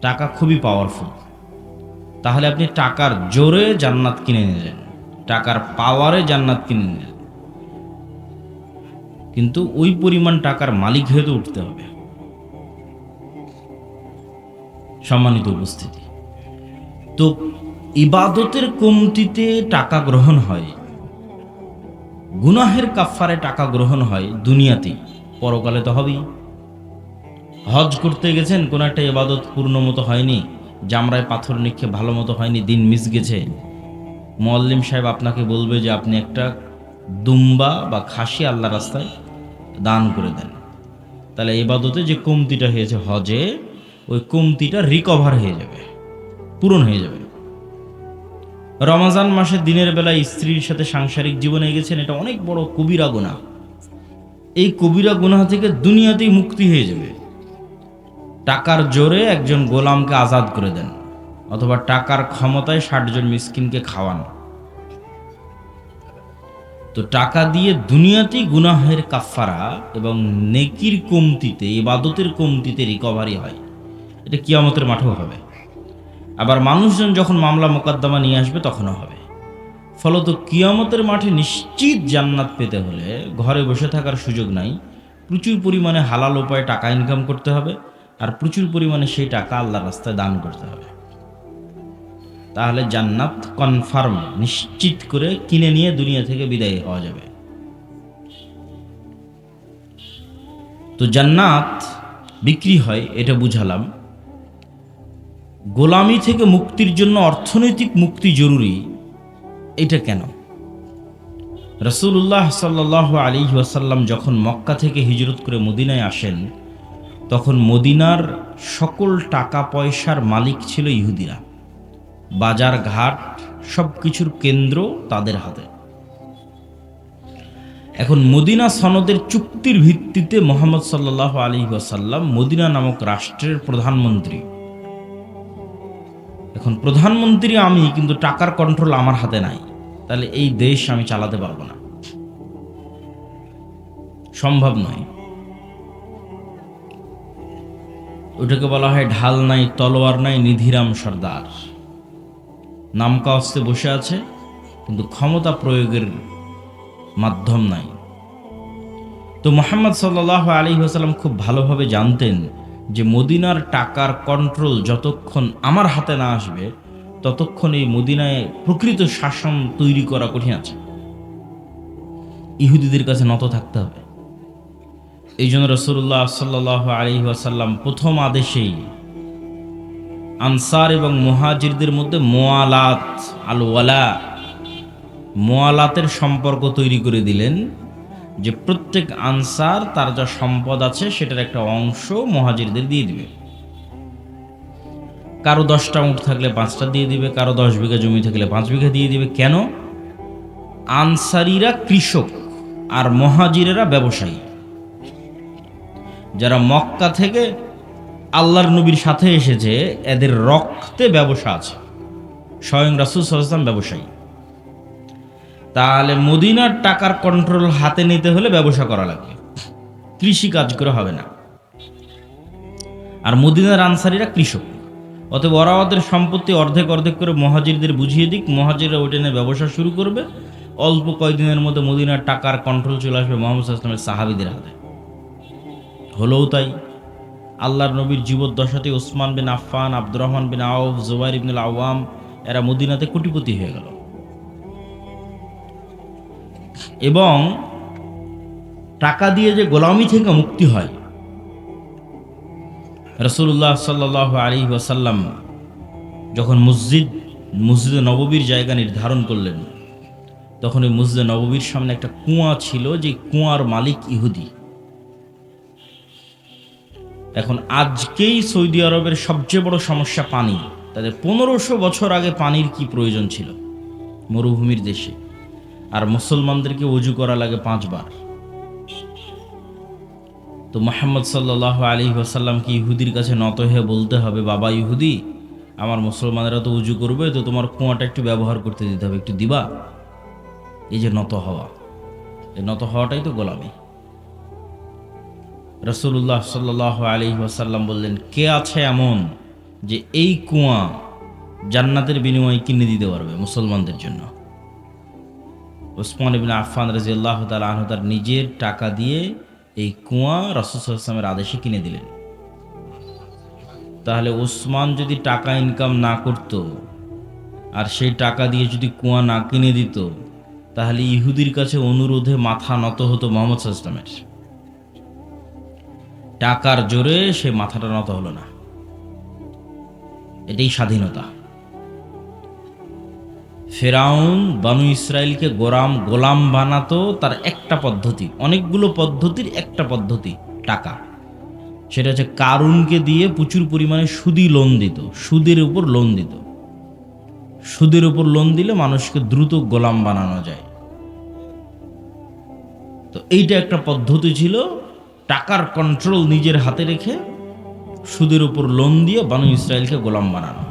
টাকা খুবই পাওয়ারফুল। তাহলে আপনি টাকার জোরে জান্নাত কিনে নিলেন, টাকার পাওয়ারে জান্নাত কিনে নিলেন, কিন্তু ওই পরিমাণ টাকার মালিক হয়ে তো উঠতে হবে। সম্মানিত উপস্থিতি, তো ইবাদতের কমতিতে টাকা গ্রহণ হয়, গুনাহের কাফারে টাকা গ্রহণ হয় দুনিয়াতেই, পরকালে তো হবেই। হজ করতে গেছেন, কোনো একটা ইবাদত পূর্ণ মতো হয়নি, জামরায় পাথর নিক্ষেপ ভালো মতো হয়নি, দিন মিস গেছে, মুয়াল্লিম সাহেব আপনাকে বলবে যে আপনি একটা দুম্বা বা খাসি আল্লাহ রাস্তায় দান করে দেন। তাহলে ইবাদতে যে কমতিটা হয়েছে হজে, ওই কমতিটা রিকভার হয়ে যাবে, পূরণ হয়ে যাবে। রমজান মাসে দিনের বেলায় স্ত্রীর সাথে সাংসারিক জীবনে গেছেন, এটা অনেক বড় কবিরা গুনাহ। এই কবিরা গুনাহ থেকে দুনিয়াতেই মুক্তি হয়ে যাবে। টাকার জোরে একজন গোলামকে আজাদ করে দেন, অথবা টাকার ক্ষমতায় ৬০ জন মিসকিনকে খাওয়ান। তো টাকা দিয়ে দুনিয়াতেই গুনাহের কাফারা এবং নেকির কমতিতে, ইবাদতের কমতিতে রিকভারি হয়। এটা কিয়ামতের মাঠেও হবে। আবার মানুষজন যখন মামলা মোকদ্দমা নিয়ে আসবে তখনও হবে। ফলত কিয়ামতের মাঠে নিশ্চিত জান্নাত পেতে হলে ঘরে বসে থাকার সুযোগ নাই। প্রচুর পরিমাণে হালাল উপায়ে টাকা ইনকাম করতে হবে, আর প্রচুর পরিমাণে সেই টাকা আল্লাহর রাস্তায় দান করতে হবে। তাহলে জান্নাত কনফার্ম, নিশ্চিত করে কিনে নিয়ে দুনিয়া থেকে বিদায় হওয়া যাবে। তো জান্নাত বিক্রি হয়, এটা বুঝালাম। গোলামি থেকে মুক্তির জন্য অর্থনৈতিক মুক্তি জরুরি, এটা কেন? রাসূলুল্লাহ সাল্লাল্লাহু আলাইহি ওয়াসাল্লাম যখন মক্কা থেকে হিজরত করে মদিনায় আসেন, তখন মদিনার সকল টাকা পয়সার মালিক ছিল ইহুদিরা। বাজার ঘাট সব কিছুর কেন্দ্র তাদের হাতে। এখন মদিনা সনদের চুক্তির ভিত্তিতে মুহাম্মদ সাল্লাল্লাহু আলাইহি ওয়াসাল্লাম মদিনা নামক রাষ্ট্রের প্রধানমন্ত্রী। এখন প্রধানমন্ত্রী আমি, কিন্তু টাকার কন্ট্রোল আমার হাতে নাই, তাহলে এই দেশ আমি চালাতে পারবো না, সম্ভব নয়। ওটাকে বলা হয় ঢাল নাই, তলোয়ার নাই, নিধিরাম সর্দার। নামকা অস্তে বসে আছে, কিন্তু ক্ষমতা প্রয়োগের মাধ্যম নাই। তো মুহাম্মদ সাল্লাল্লাহু আলাইহি ওয়াসাল্লাম খুব ভালোভাবে জানতেন যে মদিনার টাকার কন্ট্রোল যতক্ষণ আমার হাতে না আসবে, ততক্ষণ এই মদিনায় প্রকৃত শাসন তৈরি করা কঠিন আছে। ইহুদিদের কাছে নত থাকতে হবে। এই জন্য রাসূলুল্লাহ সাল্লাল্লাহু আলাইহি ওয়াসাল্লাম প্রথম আদেশেই আনসার এবং মুহাজিরদের মধ্যে মুআলাত, আল ওয়ালা, মুআলাতের সম্পর্ক তৈরি করে দিলেন, যে প্রত্যেক আনসার তার যা সম্পদ আছে সেটার একটা অংশ মুহাজিরদের দিয়ে দিবে। কারো 10টা উট থাকলে 5টা দিয়ে দিবে, কারো 10 বিঘা জমি থাকলে 5 বিঘা দিয়ে দিবে। কেন? আনসারীরা কৃষক আর মুহাজিরেরা ব্যবসায়ী, যারা মক্কা থেকে আল্লাহর নবীর সাথে এসেছে, এদের রক্তে ব্যবসা আছে। স্বয়ং রাসূল সাল্লাল্লাহু আলাইহি ওয়াসাল্লাম ব্যবসায়ী। তাহলে মদিনার টাকার কন্ট্রোল হাতে নিতে হলে ব্যবসা করা লাগবে, কৃষি কাজ করে হবে না। আর মদিনার আনসারীরা কৃষক, অতএব ওরা ওদের সম্পত্তি অর্ধেক অর্ধেক করে মুহাজিরদের বুঝিয়ে দিক, মুহাজিররা ওইটা নিয়ে ব্যবসা শুরু করবে। অল্প কয়েকদিনের মধ্যে মদিনার টাকার কন্ট্রোল চলে আসবে মুহাম্মদ সাল্লাল্লাহু আলাইহি ওয়াসাল্লামের সাহাবীদের হাতে। হলোও তাই। আল্লাহর নবীর জীবদ্দশাতে ওসমান বিন আফফান, আব্দুর রহমান বিন আউফ, জুবাইর ইবনুল আওয়াম, এরা মদিনাতে কোটিপতি হয়ে গেল। এবং টাকা দিয়ে যে গোলামি থেকে মুক্তি হয়, রাসূলুল্লাহ সাল্লাল্লাহু আলাইহি ওয়াসাল্লাম যখন মসজিদে নববীর জায়গা নির্ধারণ করলেন, তখন এই মসজিদে নববীর সামনে একটা কুয়া ছিল, যে কুয়ার মালিক ইহুদি। এখন আজকেই সৌদি আরবের সবচেয়ে বড় সমস্যা পানি। তাদের 1500 বছর আগে পানির কি প্রয়োজন ছিল মরুভূমির দেশে, আর মুসলমানদেরকে ওযু করা লাগে 5 বার। তো মুহাম্মদ সাল্লাল্লাহু আলাইহি ওয়াসাল্লাম কি ইহুদির কাছে নত হয়ে বলতে হবে, বাবা ইহুদি, আমার মুসলমানেরা তো ওযু করবে, তো তোমার কুয়াটা একটু ব্যবহার করতে দিতে হবে, একটু দিবা? এই যে নত হওয়া, এই নত হওয়াটাই তো গোলামি। রাসূলুল্লাহ সাল্লাল্লাহু আলাইহি ওয়াসাল্লাম বললেন, কে আছে এমন যে এই কুয়া জান্নাতের বিনিময়ে কিনে দিতে পারবে মুসলমানদের জন্য। ওসমান ইবনে আফফান রাদিয়াল্লাহু তাআলা আনহু তার নিজের টাকা দিয়ে এই কুয়া রাসূল সাল্লাল্লাহু আলাইহি ওয়াসাল্লামের আদেশে কিনে দিলেন। তাহলে ওসমান যদি টাকা ইনকাম না করত আর সেই টাকা দিয়ে যদি কুয়া না কিনে দিত, তাহলে ইহুদির কাছে অনুরোধে মাথা নত হতো মুহাম্মদ সাল্লাল্লাহু আলাইহি ওয়াসাল্লামের। টাকার জোরে সে মাথাটা নত হলো না। এটাই স্বাধীনতা। ফেরাউন বানু ইসরায়েলকে গোলাম বানাতো তার একটা পদ্ধতি, অনেকগুলো পদ্ধতির একটা পদ্ধতি টাকা। সেটা হচ্ছে কারুনকে দিয়ে প্রচুর পরিমাণে সুদি লোন দিত, সুদের উপর লোন দিত। সুদের উপর লোন দিলে মানুষকে দ্রুত গোলাম বানানো যায়। তো এইটা একটা পদ্ধতি ছিল, টাকার কন্ট্রোল নিজের হাতে রেখে সুদের উপর লোন দিয়ে বানু ইসরায়েলকে গোলাম বানানো।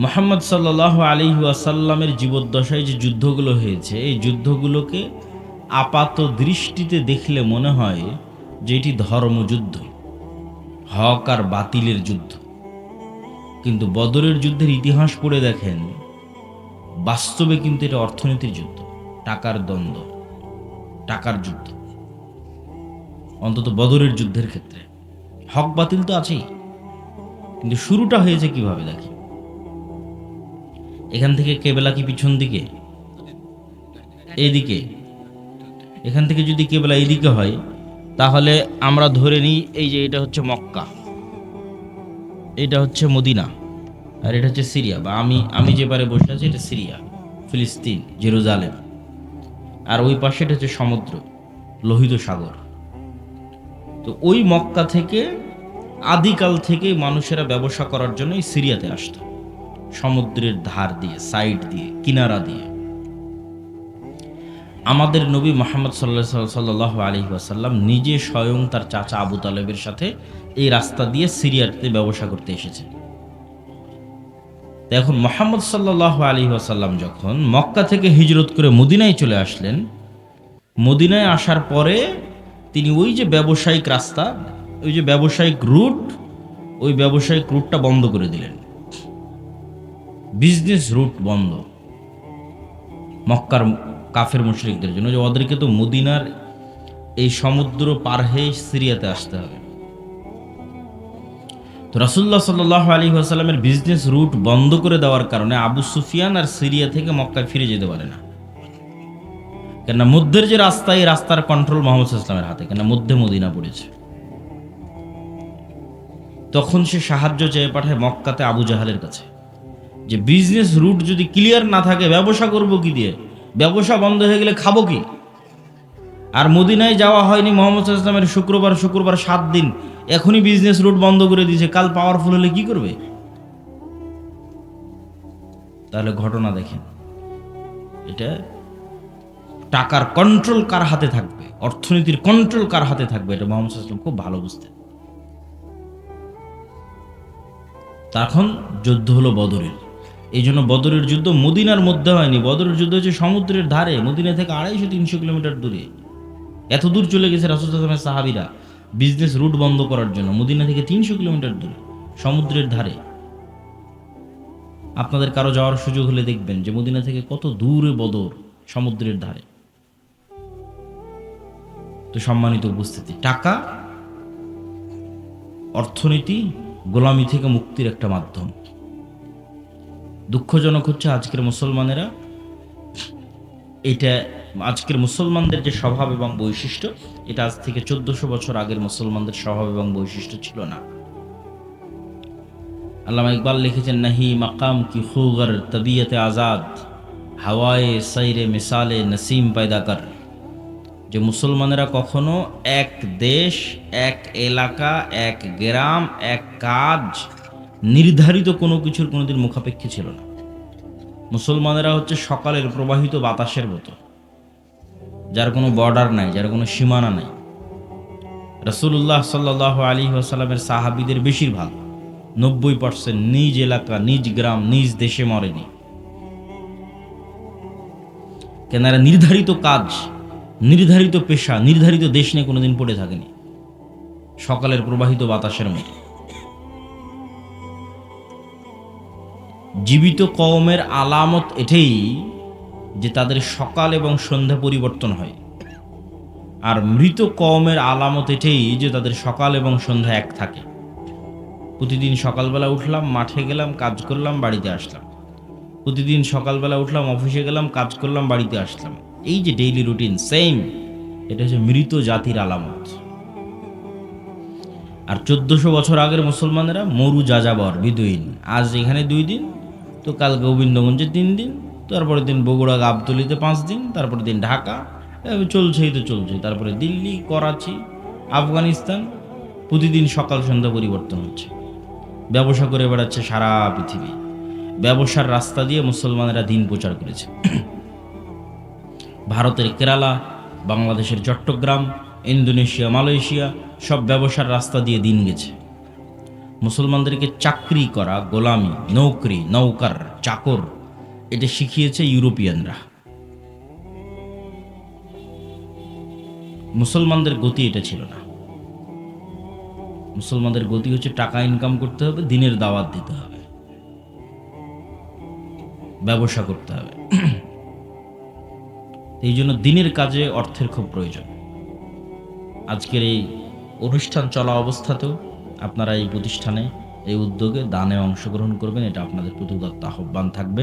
মুহাম্মদ সাল্লাল্লাহু আলাইহি ওয়াসাল্লামের জীবদ্দশায় যে যুদ্ধগুলো হয়েছে, এই যুদ্ধগুলোকে আপাত দৃষ্টিতে দেখলে মনে হয় যে এটি ধর্মযুদ্ধ, হক আর বাতিলের যুদ্ধ। কিন্তু বদরের যুদ্ধের ইতিহাস পড়ে দেখেন, বাস্তবে কিন্তু এটা অর্থনীতির যুদ্ধ, টাকার দ্বন্দ্ব, টাকার যুদ্ধ। অন্তত বদরের যুদ্ধের ক্ষেত্রে হক বাতিল তো আছেই, কিন্তু শুরুটা হয়েছে কিভাবে দেখি। এখান থেকে কেবলা কি পিছন দিকে, এইদিকে। এখান থেকে যদি কেবলা এইদিকে হয়, তাহলে আমরা ধরে নিই এই যে এটা হচ্ছে মক্কা, এটা হচ্ছে মদিনা, আর এটা হচ্ছে সিরিয়া, বা আমি যে পারে বসে আছি এটা সিরিয়া, ফিলিস্তিন, জেরুজালেম। আর ওই পাশে এটা হচ্ছে সমুদ্র, লোহিত সাগর। তো ওই মক্কা থেকে আদিকাল থেকে মানুষেরা ব্যবসা করার জন্য এই সিরিয়াতে আসতো, সমুদ্রের ধার দিয়ে, সাইড দিয়ে, কিনারা দিয়ে। আমাদের নবী মুহাম্মদ সাল্লাল্লাহু আলাইহি ওয়াসাল্লাম নিজে স্বয়ং তার চাচা আবু তালেবের সাথে এই রাস্তা দিয়ে সিরিয়াতে ব্যবসা করতে এসেছে। এখন মুহাম্মদ সাল্লাল্লাহু আলাইহি ওয়াসাল্লাম যখন মক্কা থেকে হিজরত করে মদিনায় চলে আসলেন, মদিনায় আসার পরে তিনি ওই যে ব্যবসায়িক রাস্তা, ওই যে ব্যবসায়িক রুট, ওই ব্যবসায়িক রুটটা বন্ধ করে দিলেন। বিজনেস রুট বন্ধ মক্কার কাফের মুশরিকদের জন্য, যে ওদেরকে তো মদিনার এই সমুদ্র পার হয়ে সিরিয়াতে আসতে হবে। তো রাসূলুল্লাহ সাল্লাল্লাহু আলাইহি ওয়াসাল্লামের বিজনেস রুট বন্ধ করে দেওয়ার কারণে আবু সুফিয়ান আর সিরিয়া থেকে মক্কায় ফিরে যেতে পারে না। কেননা মধ্যের যে রাস্তা, এই রাস্তার কন্ট্রোল মুহাম্মদ সাল্লাল্লাহু আলাইহি ওয়াসাল্লামের হাতে, কেননা মধ্যে মদিনা পড়েছে। তখন সে সাহায্য চেয়ে পাঠায় মক্কাতে আবু জাহালের কাছে, যে বিজনেস রুট যদি ক্লিয়ার না থাকে ব্যবসা করব কি দিয়ে, ব্যবসা বন্ধ হয়ে গেলে খাবো কি। আর মদিনায় যাওয়া হয়নি মুহাম্মদ সাল্লাল্লাহু আলাইহি ওয়াসাল্লামের শুক্রবার 7 দিন, এখনই বিজনেস রুট বন্ধ করে দিয়েছে, কাল পাওয়ারফুল হলে কি করবে। তাহলে ঘটনা দেখেন, এটা টাকার কন্ট্রোল কার হাতে থাকবে, অর্থনীতির কন্ট্রোল কার হাতে থাকবে, এটা মুহাম্মদ সাল্লাল্লাহু আলাইহি ওয়াসাল্লাম খুব ভালো বুঝতেন। তখন যুদ্ধ হলো বদরের। এই জন্য বদরের যুদ্ধ মদিনার মধ্যে হয়নি, বদরের যুদ্ধ হচ্ছে সমুদ্রের ধারে, মদিনা থেকে 250-300 কিলোমিটার দূরে। এত দূর চলে গেছে রাসূল সাল্লাল্লাহু আলাইহি ওয়াসাল্লামের সাহাবীরা বিজনেস রুট বন্ধ করার জন্য, মদিনা থেকে 300 কিলোমিটার দূরে, সমুদ্রের ধারে। আপনাদের কারো যাওয়ার সুযোগ হলে দেখবেন যে মদিনা থেকে কত দূরে বদর, সমুদ্রের ধারে। তো সম্মানিত উপস্থিতি, টাকা অর্থনীতি গোলামি থেকে মুক্তির একটা মাধ্যম। দুঃখজনক হচ্ছে আজকের মুসলমানেরা, এটা আজকের মুসলমানদের যে স্বভাব এবং বৈশিষ্ট্য, এটা আজ থেকে 1400 বছর আগের মুসলমানদের স্বভাব এবং বৈশিষ্ট্য ছিল না। আল্লামা ইকবাল লিখেছেন, নাহি মাকাম কি খুগর তবিয়তে আজাদ, হাওয়ায়ে সাইরে মিসালে নসিম পয়দা কর। যে মুসলমানেরা কখনো এক দেশ, এক এলাকা, এক গ্রাম, এক কাজ, নির্ধারিত কোনো কিছুর কোনোদিন মুখাপেক্ষী ছিল না। মুসলমানেরা হচ্ছে সকালের প্রবাহিত বাতাসের মতো, যার কোনো বর্ডার নাই, যার কোনো সীমানা নাই। রাসূলুল্লাহ সাল্লাল্লাহু আলাইহি ওয়াসাল্লামের সাহাবীদের বেশিরভাগ 90% নিজ এলাকা, নিজ গ্রাম, নিজ দেশে মরেনি। কেনারা নির্ধারিত কাজ, নির্ধারিত পেশা, নির্ধারিত দেশ নিয়ে কোনোদিন পড়ে থাকেনি, সকালের প্রবাহিত বাতাসের মতো। জীবিত কওমের আলামত এটাই যে তাদের সকাল এবং সন্ধ্যা পরিবর্তন হয়, আর মৃত কওমের আলামত এটাই যে তাদের সকাল এবং সন্ধ্যা এক থাকে। প্রতিদিন সকালবেলা উঠলাম, মাঠে গেলাম, কাজ করলাম, বাড়িতে আসলাম। প্রতিদিন সকালবেলা উঠলাম, অফিসে গেলাম, কাজ করলাম, বাড়িতে আসলাম। এই যে ডেইলি রুটিন সেম, এটা হচ্ছে মৃত জাতির আলামত। আর 1400 বছর আগের মুসলমানেরা মরু যাযাবর বিদুইন, আজ এখানে 2 দিন, তো কাল গোবিন্দগঞ্জে 3 দিন, তারপরের দিন বগুড়া গাবতলীতে 5 দিন, তারপরের দিন ঢাকা, চলছেই তো চলছে। তারপরে দিল্লি, করাচি, আফগানিস্তান, প্রতিদিন সকাল সন্ধ্যা পরিবর্তন হচ্ছে। ব্যবসা করে বেড়াচ্ছে সারা পৃথিবী। ব্যবসার রাস্তা দিয়ে মুসলমানেরা দিন প্রচার করেছে। ভারতের কেরালা, বাংলাদেশের চট্টগ্রাম, ইন্দোনেশিয়া, মালয়েশিয়া সব ব্যবসার রাস্তা দিয়ে দিন গেছে। মুসলমানদেরকে চাকরি করা, গোলামি, নৌকরি, নৌকার, চাকর, এটা শিখিয়েছে ইউরোপিয়ানরা। মুসলমানদের গতি এটা ছিল না। মুসলমানদের গতি হচ্ছে টাকা ইনকাম করতে হবে, দিনের দাওয়াত দিতে হবে, ব্যবসা করতে হবে। এই জন্য দিনের কাজে অর্থের খুব প্রয়োজন। আজকের এই অনুষ্ঠান চলা অবস্থাতেও আপনারা এই প্রতিষ্ঠানে, এই উদ্যোগে দানে অংশগ্রহণ করবেন, এটা আপনাদের প্রতি উদাত্ত আহ্বান থাকবে।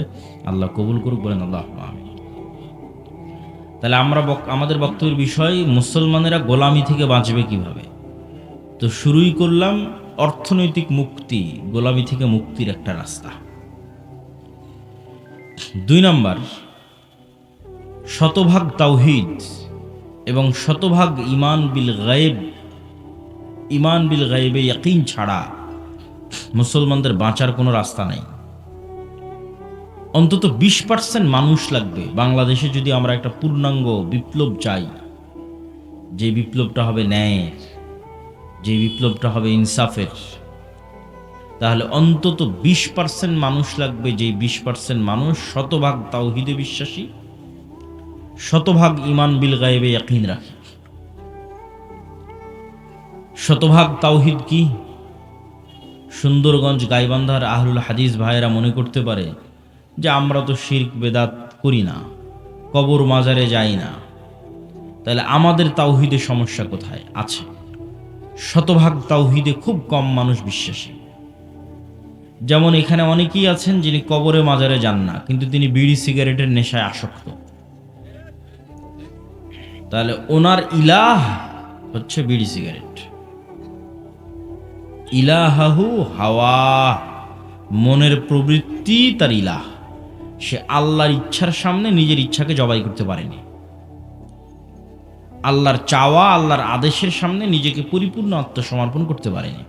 আল্লাহ কবুল করুক, বলেন আল্লাহ আমিন। তাহলে আমাদের বক্তব্যের বিষয়, মুসলমানেরা গোলামি থেকে বাঁচবে কিভাবে। তো শুরুই করলাম অর্থনৈতিক মুক্তি, গোলামি থেকে মুক্তির একটা রাস্তা। 2 নম্বর, শতভাগ তাওহীদ এবং শতভাগ ঈমান বিল গায়ব। ঈমান বিল গায়বে ইয়াকিন ছাড়া মুসলমানদের বাঁচার কোনো রাস্তা নাই। অন্তত 20% মানুষ লাগবে বাংলাদেশে যদি আমরা একটা পূর্ণাঙ্গ বিপ্লব চাই, যে বিপ্লবটা হবে ন্যায়ের, যে বিপ্লবটা হবে ইনসাফের, তাহলে অন্তত 20% মানুষ লাগবে, যে 20% মানুষ শতভাগ তাওহীদে বিশ্বাসী, শতভাগ ঈমান বিল গায়বে ইয়াকিন রাখে। শতভাগ তাওহীদ কি? সুন্দরগঞ্জ গাইবান্ধার আহলুল হাদিস ভাইয়েরা মনে করতে পারে যে আমরা তো শিরক বেদাত করি না, কবর মাজারে যাই না, তাহলে আমাদের তাওহীদে সমস্যা কোথায়? আছে। শতভাগ তাওহীদে খুব কম মানুষ বিশ্বাসী। যেমন এখানে অনেকেই আছেন যিনি কবরে মাজারে যান না, কিন্তু তিনি বিড়ি সিগারেটের নেশায় আসক্ত। তাহলে ওনার ইলাহ হচ্ছে বিড়ি সিগারেট। ইলাহাহু হাওয়া, মনের প্রবৃত্তি তার ইলাহ। সে আল্লাহর ইচ্ছার সামনে নিজের ইচ্ছাকে জবাই করতে পারেনি। আল্লাহর চাওয়া, আল্লাহর আদেশের সামনে নিজেকে পরিপূর্ণ আত্মসমর্পণ করতে পারেনি।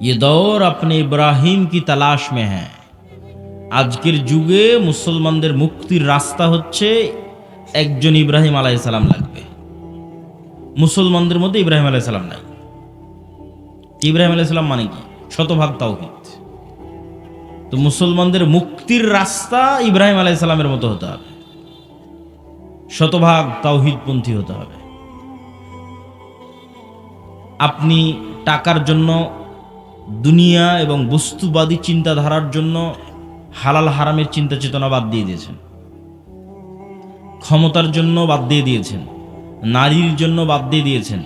ये दौर अपने इब्राहिम की तलाश में है। আজকের যুগে মুসলমানদের মুক্তির রাস্তা হচ্ছে একজন ইব্রাহিম আলাইহিস সালাম লাগবে। মুসলমানদের মধ্যে ইব্রাহিম আলাইহিস সালাম নাই। ইব্রাহিম আলাইহিস সালাম মানে কি? শতভাগ তাওহীদ। তো মুসলমানদের মুক্তির রাস্তা ইব্রাহিম আলাইহিস সালামের মতো হতে হবে, শতভাগ তাওহীদপন্থী হতে হবে। আপনি টাকার জন্য, দুনিয়া এবং বস্তুবাদী চিন্তাধারার জন্য হালাল হারামের চিন্তা চেতনা বাদ দিয়ে দিয়েছেন, ক্ষমতার জন্য বাদ দিয়ে দিয়েছেন, নারীর জন্য বাদ দিয়ে দিয়েছেন,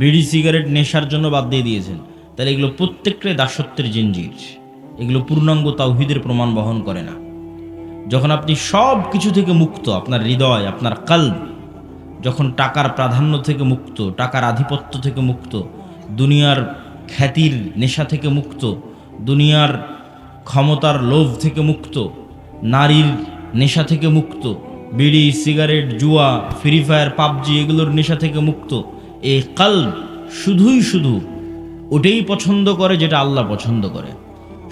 বিড়ি সিগারেট নেশার জন্য বাদ দিয়ে দিয়েছেন। তাহলে এগুলো প্রত্যেকটাই দাসত্বের জিঞ্জির। এগুলো পূর্ণাঙ্গ তাওহীদের প্রমাণ বহন করে না। যখন আপনি সব কিছু থেকে মুক্ত, আপনার হৃদয়, আপনার কলব যখন টাকার প্রাধান্য থেকে মুক্ত, টাকার আধিপত্য থেকে মুক্ত, দুনিয়ার খ্যাতির নেশা থেকে মুক্ত, দুনিয়ার ক্ষমতার লোভ থেকে মুক্ত, নারীর নেশা থেকে মুক্ত, বিড়ি সিগারেট জুয়া ফ্রি ফায়ার পাবজি এগুলোর নেশা থেকে মুক্ত, এই কলব শুধু ওটাই পছন্দ করে যেটা আল্লাহ পছন্দ করে,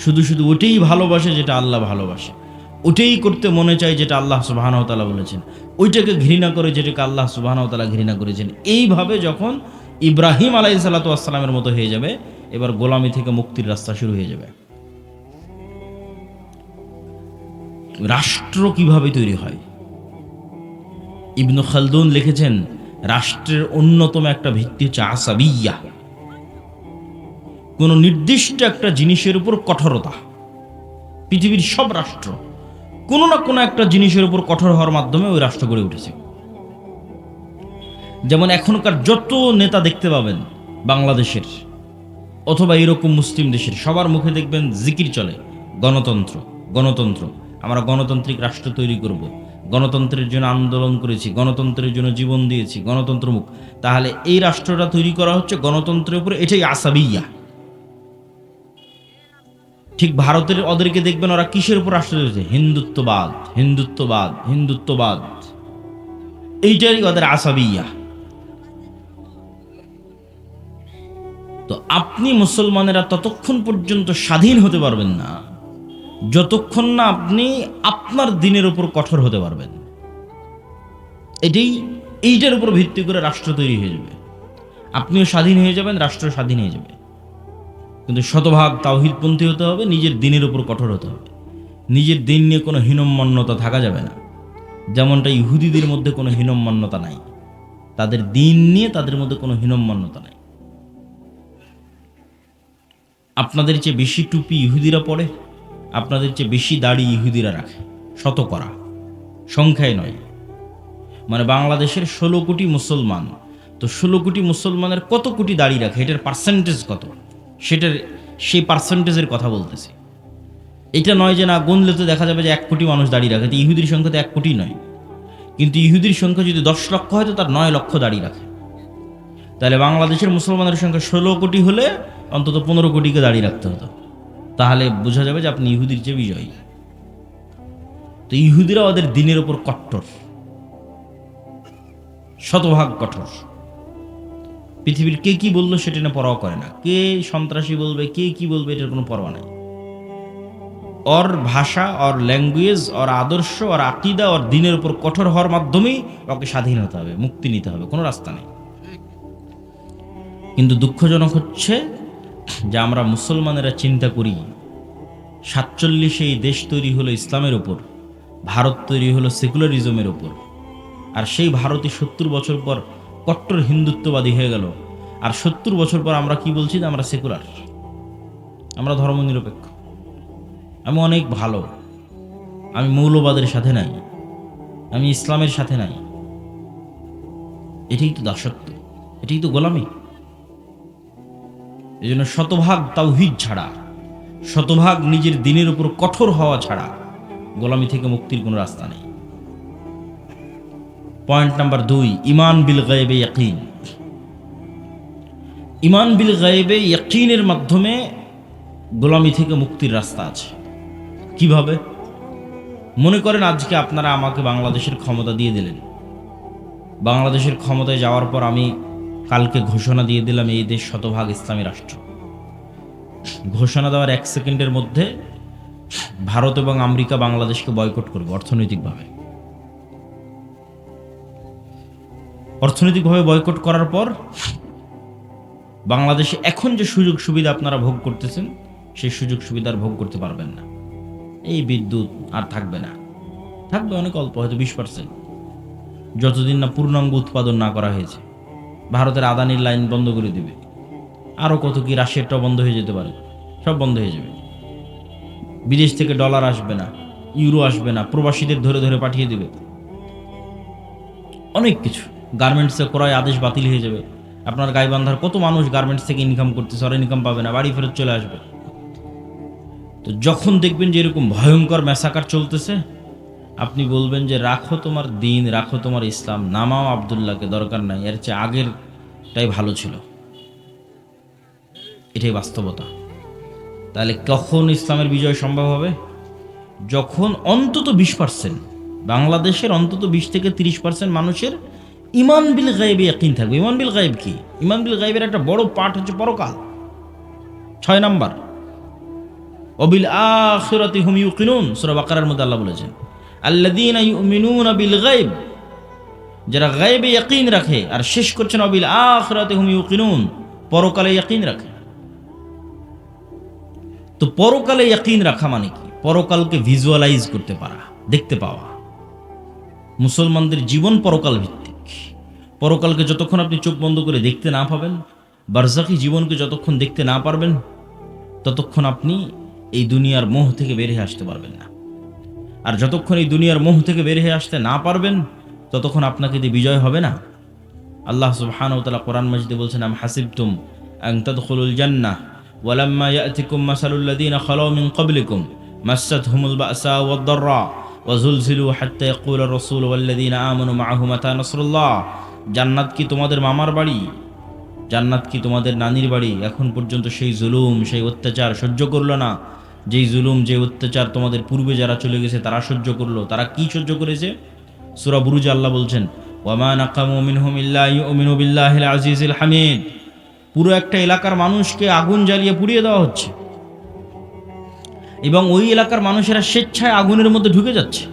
শুধু ওটাই ভালোবাসে যেটা আল্লাহ ভালোবাসে, ওটাই করতে মনে চায় যেটা আল্লাহ সুবহানাহু ওয়া তাআলা বলেছেন, ওইটাকে ঘৃণা করে যেটাকে আল্লাহ সুবহানাহু ওয়া তাআলা ঘৃণা করেছেন। এইভাবে যখন ইব্রাহিম আলাইহিস সালাতু ওয়াস সালামের মতো হয়ে যাবে, এবার গোলামি থেকে মুক্তির রাস্তা শুরু হয়ে যাবে। রাষ্ট্র কিভাবে তৈরি হয়? ইবনু খালদুন লিখেছেন, রাষ্ট্রের অন্যতম একটা ভিত্তি হচ্ছে আসাবিয়া। কোনো নির্দিষ্ট একটা জিনিসের উপর কঠোরতা। পৃথিবীর সব রাষ্ট্র কোনো না কোনো একটা জিনিসের উপর কঠোর হওয়ার মাধ্যমে ওই রাষ্ট্র গড়ে উঠেছে। যেমন এখনকার যত নেতা দেখতে পাবেন বাংলাদেশের অথবা এরকম মুসলিম দেশের, সবার মুখে দেখবেন জিকির চলে, গণতন্ত্র গণতন্ত্র, আমরা গণতান্ত্রিক রাষ্ট্র তৈরি করব, গণতন্ত্রের জন্য আন্দোলন করেছি, গণতন্ত্রের জন্য জীবন দিয়েছি, গণতন্ত্রমুখ। তাহলে এই রাষ্ট্রটা তৈরি করা হচ্ছে গণতন্ত্রের উপরে, এটাই আসাবিয়া। ঠিক ভারতের ওদেরকে দেখবেন ওরা কিসের উপর রাষ্ট্র তৈরি, হিন্দুত্ববাদ হিন্দুত্ববাদ হিন্দুত্ববাদ, এইটাই ওদের আসাবিয়া। তো আপনি মুসলমানেরা ততক্ষণ পর্যন্ত স্বাধীন হতে পারবেন না যতক্ষণ না আপনি আপনার দিনের উপর কঠোর হতে পারবেন। এইটার উপর ভিত্তি করে রাষ্ট্র তৈরি হয়ে যাবে, আপনিও স্বাধীন হয়ে যাবেন, রাষ্ট্র স্বাধীন হয়ে যাবে। কিন্তু শতভাগ তাওহীদপন্থী হতে হবে, নিজের দিনের উপর কঠোর হতে হবে, নিজের দিন নিয়ে কোনো হীনম্মন্যতা থাকা যাবে না। যেমনটা ইহুদিদের মধ্যে কোনো হীনম্মন্যতা নাই, তাদের দিন নিয়ে তাদের মধ্যে কোনো হীনম্মন্যতা নাই। আপনাদের চেয়ে বেশি টুপি ইহুদিরা পরে, আপনাদের চেয়ে বেশি দাড়ি ইহুদিরা রাখে, শতকরা, সংখ্যায় নয়। মানে বাংলাদেশের 16 কোটি মুসলমান, তো 16 কোটি মুসলমানের কত কোটি দাড়ি রাখে, এটার পার্সেন্টেজ কত, সেই পার্সেন্টেজের কথা বলতেছি। এটা নয় যে না গুনলে তো দেখা যাবে যে 1 কোটি মানুষ দাড়ি রাখে, তো ইহুদির সংখ্যা তো 1 কোটি নয়। কিন্তু ইহুদির সংখ্যা যদি 10 লক্ষ হয় তো তার 9 লক্ষ দাড়ি রাখে। তাহলে বাংলাদেশের মুসলমানের সংখ্যা 16 কোটি হলে অন্তত 15 কোটিকে দাঁড়িয়ে রাখতে হতো, তাহলে বোঝা যাবে যে আপনি ইহুদির চেয়ে বিজয়ী। তো ইহুদিরা ওদের দিনের ওপর কট্টর, শতভাগ কঠোর। পৃথিবীর কে কি বললো সেটা না পরোয়া করে না, কে সন্ত্রাসী বলবে, কে কি বলবে, এটার কোনো পরোয়া নাই। ওর ভাষা, ওর ল্যাঙ্গুয়েজ, ওর আদর্শ, ওর আকিদা, ওর দিনের উপর কঠোর হওয়ার মাধ্যমেই ওকে স্বাধীন হতে হবে, মুক্তি নিতে হবে, কোনো রাস্তা নেই। কিন্তু দুঃখজনক হচ্ছে যে আমরা মুসলমানেরা চিন্তা করি 47 এই দেশ তৈরি হলো ইসলামের ওপর, ভারত তৈরি হলো সেকুলারিজমের ওপর, আর সেই ভারতই 70 বছর পর কট্টর হিন্দুত্ববাদী হয়ে গেল। আর 70 বছর পর আমরা কি বলছি, যে আমরা সেকুলার, আমরা ধর্মনিরপেক্ষ, আমি অনেক ভালো, আমি মৌলবাদের সাথে নাই, আমি ইসলামের সাথে নাই। এটাই তো দাসত্ব, এটাই তো গোলামি। এই জন্য শতভাগ তাওহীদ ছাড়া, শতভাগ নিজের দিনের উপর কঠোর হওয়া ছাড়া গোলামি থেকে মুক্তির কোনো রাস্তা নেই। পয়েন্ট নাম্বার 2, ঈমান বিল গায়বে ইয়াকিন। ঈমান বিল গায়বে ইয়াকিনের মাধ্যমে গোলামি থেকে মুক্তির রাস্তা আছে। কিভাবে? মনে করেন আজকে আপনারা আমাকে বাংলাদেশের ক্ষমতা দিয়ে দিলেন, বাংলাদেশের ক্ষমতায় যাওয়ার পর আমি কালকে ঘোষণা দিয়ে দিলাম এই দেশ শতভাগ ইসলামী রাষ্ট্র। ঘোষণা দেওয়ার 1 সেকেন্ডের মধ্যে ভারত এবং আমেরিকা বাংলাদেশকে বয়কট করবে অর্থনৈতিকভাবে। অর্থনৈতিকভাবে বয়কট করার পর বাংলাদেশে এখন যে সুযোগ সুবিধা আপনারা ভোগ করতেছেন, সেই সুযোগ সুবিধার ভোগ করতে পারবেন না। এই বিদ্যুৎ আর থাকবে না, থাকবে অনেক অল্প, হয়তো 20%, যতদিন না পূর্ণাঙ্গ উৎপাদন না করা হয়েছে। ভারতের আদানির লাইন বন্ধ করে দিবে, আরও কত কি, রাশিয়ারটাও বন্ধ হয়ে যেতে পারে, সব বন্ধ হয়ে যাবে। বিদেশ থেকে ডলার আসবে না, ইউরো আসবে না, প্রবাসীদের ধরে ধরে পাঠিয়ে দেবে, অনেক কিছু। গার্মেন্টসে ক্রয় আদেশ বাতিল হয়ে যাবে। আপনার গাইবান্ধার কত মানুষ গার্মেন্টস থেকে ইনকাম করতেছে, ওরা ইনকাম পাবে না, বাড়ি ফেরত চলে আসবে। তো যখন দেখবেন যে এরকম ভয়ঙ্কর ম্যাসাকার চলতেছে, আপনি বলবেন যে রাখো তোমার দিন, রাখো তোমার ইসলাম, নামাও আবদুল্লাহকে, দরকার নাই, এর চেয়ে আগেরটাই ভালো ছিল। এটাই বাস্তবতা। তাহলে কখন ইসলামের বিজয় সম্ভব হবে? যখন অন্তত 20%, বাংলাদেশের অন্তত 20 থেকে 30% মানুষের ঈমান বিল গায়বে ইয়াকিন থাকবে। ঈমান বিল গায়ব কি? ঈমান বিল গায়বের একটা বড় পার্ট হচ্ছে পরকাল। 6 নাম্বার, ওয়াবিল আখিরাতি হুম ইউকিনুন, সূরা বাকারার মধ্যে আল্লাহ বলেছেন আল্লাযীনা ইউমিনুনা বিল গায়ব, যারা গায়বে ইয়াকিন রাখে। আর শেষ করছেন ওয়াবিল আখিরাতি হুম ইউকিনুন, পরকালে ইয়াকিন রাখে। তো পরকালে ইয়াকিন রাখা মানে কি? পরকালকে ভিজুয়ালাইজ করতে পারা, দেখতে পাওয়া। মুসলমানদের জীবন পরকাল ভিত্তিক। পরকালকে যতক্ষণ আপনি চোখ বন্ধ করে দেখতে না পাবেন, বারজাখী জীবনকে যতক্ষণ দেখতে না পারবেন ততক্ষণ আপনি এই দুনিয়ার মোহ থেকে বের হয়ে আসতে পারবেন না। আর যতক্ষণ এই দুনিয়ার মোহ থেকে বের হয়ে আসতে না পারবেন ততক্ষণ আপনাকে দিয়ে বিজয় হবে না। আল্লাহ সুবহানাহু ওয়া তাআলা কোরআন মাজিদে বলছেন, আম হাসিবতুম আন তাদখুলুল জান্নাহ ওয়ালাম্মা ইয়াতিকুম মাসালুল লাযীনা খালাউ মিন ক্বাবলিকুম মাসসাতহুমুল বা'সা ওয়াদ-দাররা ওয়া যুলজিলু হাত্তা ইয়াকুলা আর-রাসূলু ওয়াল লাযীনা আমানু মা'আহু মাতা নাসরুল্লাহ। জান্নাত কি তোমাদের মামার বাড়ি? জান্নাত কি তোমাদের নানির বাড়ি? এখন পর্যন্ত সেই জুলুম, সেই অত্যাচার সহ্য করলো না। যেই জুলুম, যে অত্যাচার তোমাদের পূর্বে যারা চলে গেছে তারা সহ্য করলো। তারা কি সহ্য করেছে? সূরা বুরুজে আল্লাহ বলছেন, ওয়ামা নাকামু মিনহুম ইল্লা ইউমিনু বিল্লাহিল আজিজিল হামিদ। পুরো একটা এলাকার মানুষকে আগুন জ্বালিয়ে পুড়িয়ে দেওয়া হচ্ছে এবং ওই এলাকার মানুষেরা স্বেচ্ছায় আগুনের মধ্যে ঢুকে যাচ্ছে।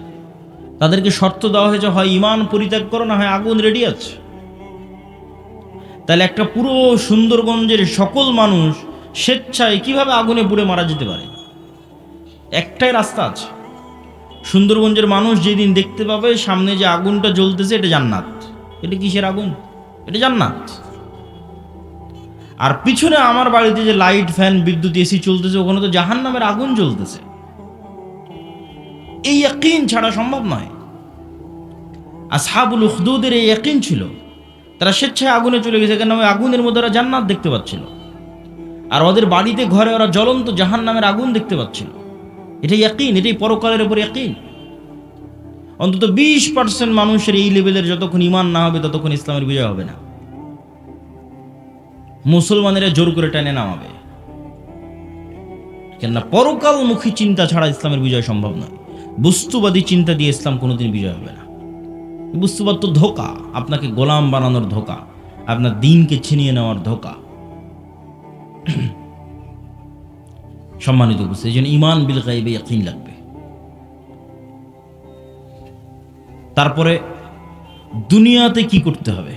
তাদেরকে শর্ত দেওয়া হয়েছে, হয় ঈমান পরিত্যাগ করো, না হয় আগুন রেডি আছে। তাহলে একটা পুরো সুন্দরগঞ্জের সকল মানুষ স্বেচ্ছায় কিভাবে আগুনে পুড়ে মারা যেতে পারে? একটাই রাস্তা আছে। সুন্দরগঞ্জের মানুষ যেদিন দেখতে পাবে সামনে যে আগুনটা জ্বলতেছে, এটা জান্নাত। এটা কিসের আগুন? এটা জান্নাত। আর পিছনে আমার বাড়িতে যে লাইট, ফ্যান, বিদ্যুৎ, এসি চলতেছে, ওখানে তো জাহান্নামের আগুন জ্বলতেছে। এই ইয়াকিন ছাড়া সম্ভব নয়। আসহাবুল উখদুদের এই ইয়াকিন ছিল। তারা স্বেচ্ছায় আগুনে চলে গেছে, কেন? ওই আগুনের মধ্যে ওরা জান্নাত দেখতে পাচ্ছিল। আর ওদের বাড়িতে ঘরে ওরা জ্বলন্ত জাহান্নামের আগুন দেখতে পাচ্ছিল। এটাই ইয়াকিন, এটাই পরকালের উপর ইয়াকিন। অন্তত 20% মানুষের এই লেভেলের যতক্ষণ ঈমান না হবে ততক্ষণ ইসলামের বিজয় হবে না। মুসলমানেরা জোর করে টেনে নামাবে, কেননা পরকালমুখী চিন্তা ছাড়া ইসলামের বিজয় সম্ভব নয়। বস্তুবাদী চিন্তা দিয়ে ইসলাম কোনোদিন বিজয় হবে না। বস্তুবাদ তো ধোঁকা, আপনাকে গোলাম বানানোর ধোঁকা, আপনার দিনকে ছিনিয়ে নেওয়ার ধোঁকা। সম্মানিত উপস্থিতি, এই জন্য ঈমান বিল গায়বে ইয়াকিন লাগবে। তারপরে দুনিয়াতে কি করতে হবে?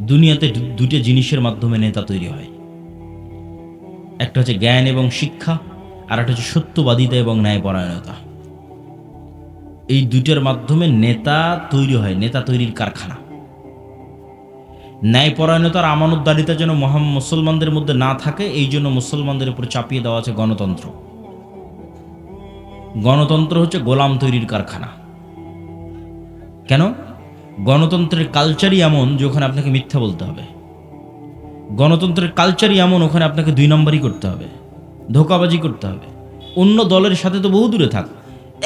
দুনিয়াতে দুটো জিনিসের মাধ্যমে নেতা তৈরি হয়। একটা হচ্ছে জ্ঞান এবং শিক্ষা, আর একটা হচ্ছে সত্যবাদিতা এবং ন্যায়পরায়ণতা। এই দুটোর মাধ্যমে নেতা তৈরি হয়, নেতা তৈরির কারখানা। ন্যায়পরায়ণতার আমানতদারিতা যেন মুসলমানদের মধ্যে না থাকে, এই জন্য মুসলমানদের উপর চাপিয়ে দেওয়া আছে গণতন্ত্র। গণতন্ত্র হচ্ছে গোলাম তৈরির কারখানা। কেন? গণতন্ত্রের কালচারই এমন যে ওখানে আপনাকে মিথ্যা বলতে হবে। গণতন্ত্রের কালচারই এমন, ওখানে আপনাকে 2 নম্বরই করতে হবে, ধোঁকাবাজি করতে হবে। অন্য দলের সাথে তো বহু দূরে থাক,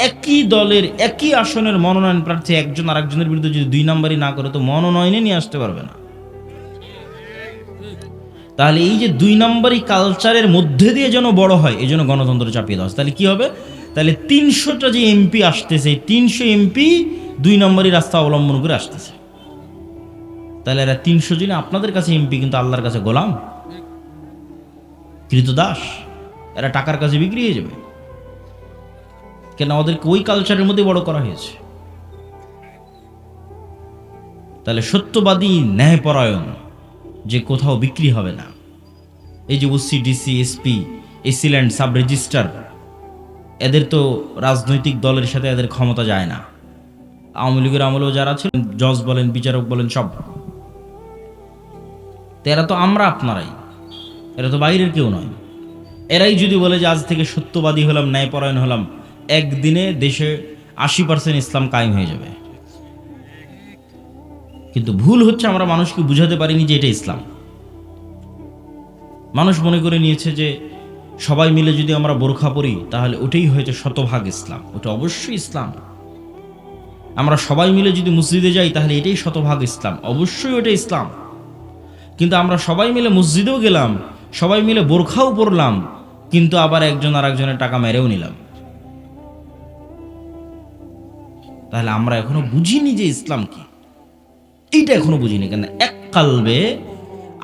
একই দলের একই আসনের মনোনয়ন প্রার্থী একজন আরেকজনের বিরুদ্ধে যদি 2 নম্বরই না করে তো মনোনয়নে নিয়ে আসতে পারবে না। তাহলে এই যে 2 নম্বরই কালচারের মধ্যে দিয়ে যেন বড় হয়, এই জন্য গণতন্ত্র চাপিয়ে দেওয়া। তাহলে কি হবে? তাহলে 300টা যে এমপি আসতেছে, 300 এমপি 2 নম্বরই রাস্তা অবলম্বন করে আসতেছে। তাহলে এরা 300 জন আপনাদের কাছে এমপি, কিন্তু আল্লাহর কাছে গোলাম, কৃতদাস। এরা টাকার কাছে বিক্রি হয়ে যাবে। কেন? ওদেরকে ওই কালচারের মধ্যে বড় করা হয়েছে। তাহলে সত্যবাদী, ন্যায়পরায়ণ, যে কোথাও বিক্রি হবে না। এই যে OC, DC, SP, AC land, sub registrar, এদের তো রাজনৈতিক দলের সাথে এদের ক্ষমতা যায় না। আওয়ামী লীগের আমলেও যারা ছিলেন, জজ বলেন, বিচারক বলেন, সব এরা তো আমরা আপনারাই, এরা তো বাইরের কেউ নয়। এরাই যদি বলে যে আজ থেকে সত্যবাদী হলাম, ন্যায়পরায়ণ হলাম, একদিনে দেশে 80% ইসলাম কায়েম হয়ে যাবে। কিন্তু ভুল হচ্ছে আমরা মানুষকে বুঝাতে পারিনি যে এটা ইসলাম। মানুষ মনে করে নিয়েছে যে সবাই মিলে যদি আমরা বোরখা পরি তাহলে ওটাই হয়তো শতভাগ ইসলাম। ওটা অবশ্যই ইসলাম। আমরা সবাই মিলে যদি মসজিদে যাই তাহলে এটাই শতভাগ ইসলাম, অবশ্যই ওটা ইসলাম। কিন্তু আমরা সবাই মিলে মসজিদেও গেলাম, সবাই মিলে বোরখাও পরলাম, কিন্তু আবার একজন আর একজনের টাকা মেরেও নিলাম। তাহলে আমরা এখনো বুঝিনি যে ইসলাম কি, এইটা এখনো বুঝিনি। কেন? এক কালবে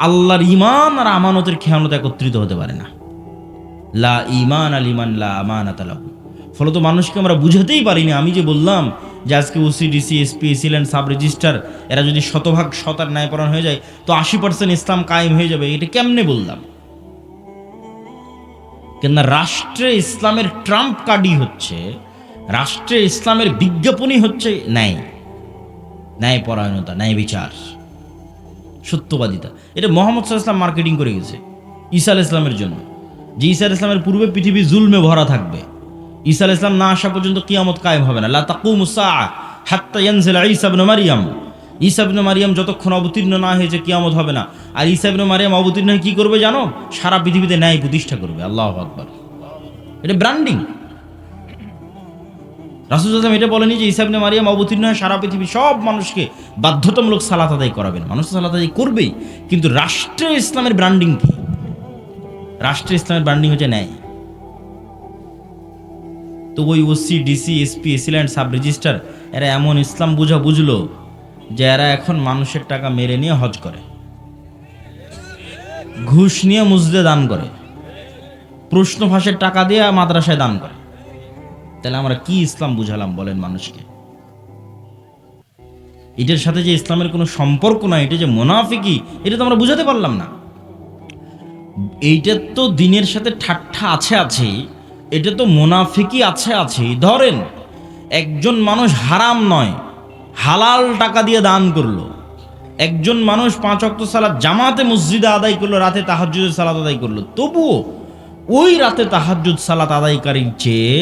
আল্লাহর ঈমান আর আমানতের খেয়ানত একত্রিত হতে পারে না। লা ঈমান আল ঈমান লা আমানাত লাহু। ফলত মানুষকে আমরা বুঝাতেই পারিনি। আমি যে বললাম যে আজকে OC, DC, SP, AC land, sub registrar এরা যদি শতভাগ সৎ আর ন্যায়পরায়ণ হয়ে যায় তো 80% ইসলাম কায়েম হয়ে যাবে, এটা কেমনে বললাম? কেননা রাষ্ট্রে ইসলামের ট্রাম্প কার্ডই হচ্ছে, রাষ্ট্রে ইসলামের বিজ্ঞাপনই হচ্ছে ন্যায়পরায়ণতা, ন্যায় বিচার, সত্যবাদিতা। এটা মোহাম্মদ সাল্লাল্লাহু আলাইহি ওয়াসাল্লাম মার্কেটিং করে গেছে ঈসা আলাইহিস সালামের জন্য, যে ঈসা আলাইহিস সালামের পূর্বে পৃথিবী জুলমে ভরা থাকবে, ঈসা আলাইহিস সালাম না আসা পর্যন্ত কিয়ামত কায়েম হবে না। লা তাকুমুস সাআ হাত্তা ইয়ানজিলা ঈসা ইবনে মারইয়াম। ঈসা ইবনে মারইয়াম যতক্ষণ অবতীর্ণ না হয়েছে কিয়ামত হবে না। আর ঈসা ইবনে মারইয়াম অবতীর্ণ হয়ে কি করবে জানো? সারা পৃথিবীতে ন্যায় প্রতিষ্ঠা করবে। আল্লাহু আকবার। এটা ব্র্যান্ডিং। রাসূল সাল্লাল্লাহু আলাইহি ওয়াসাল্লাম এটা বলেনি যে ঈসা ইবনে মারইয়াম অবতীর্ণ হয়ে সারা পৃথিবীর সব মানুষকে বাধ্যতামূলক সালাত আদায় করাবেন। মানুষ সালাত আদায় করবেই, কিন্তু রাষ্ট্রে ইসলামের ব্র্যান্ডিং কি? রাষ্ট্রে ইসলামের ব্র্যান্ডিং হচ্ছে ন্যায়। তো ওই OC, DC, SP, AC land, sub registrar এরা এমন ইসলাম বুঝলো যে এরা এখন মানুষের টাকা মেরে নিয়ে হজ করে, ঘুষ নিয়ে মসজিদে দান করে, প্রশ্ন ফাঁসের টাকা দিয়ে মাদ্রাসায় দান করে। তাহলে আমরা কি ইসলাম বুঝালাম বলেন মানুষকে? এটার সাথে যে ইসলামের কোনো সম্পর্ক নাই, এটা যে মুনাফিকি, এটা তো আমরা বুঝাতে পারলাম না। এইটা তো দিনের সাথে ঠাট্টা আছে, এটা তো মুনাফিকি আছে। ধরেন একজন মানুষ হারাম নয় হালাল টাকা দিয়ে দান করলো, একজন মানুষ 5 ওয়াক্ত সালাত জামাতে মসজিদে আদায় করলো, রাতে তাহাজ্জুদের সালাত আদায় করলো, তবুও ওই রাতে তাহাজ্জুদ সালাত আদায়কারীর চেয়ে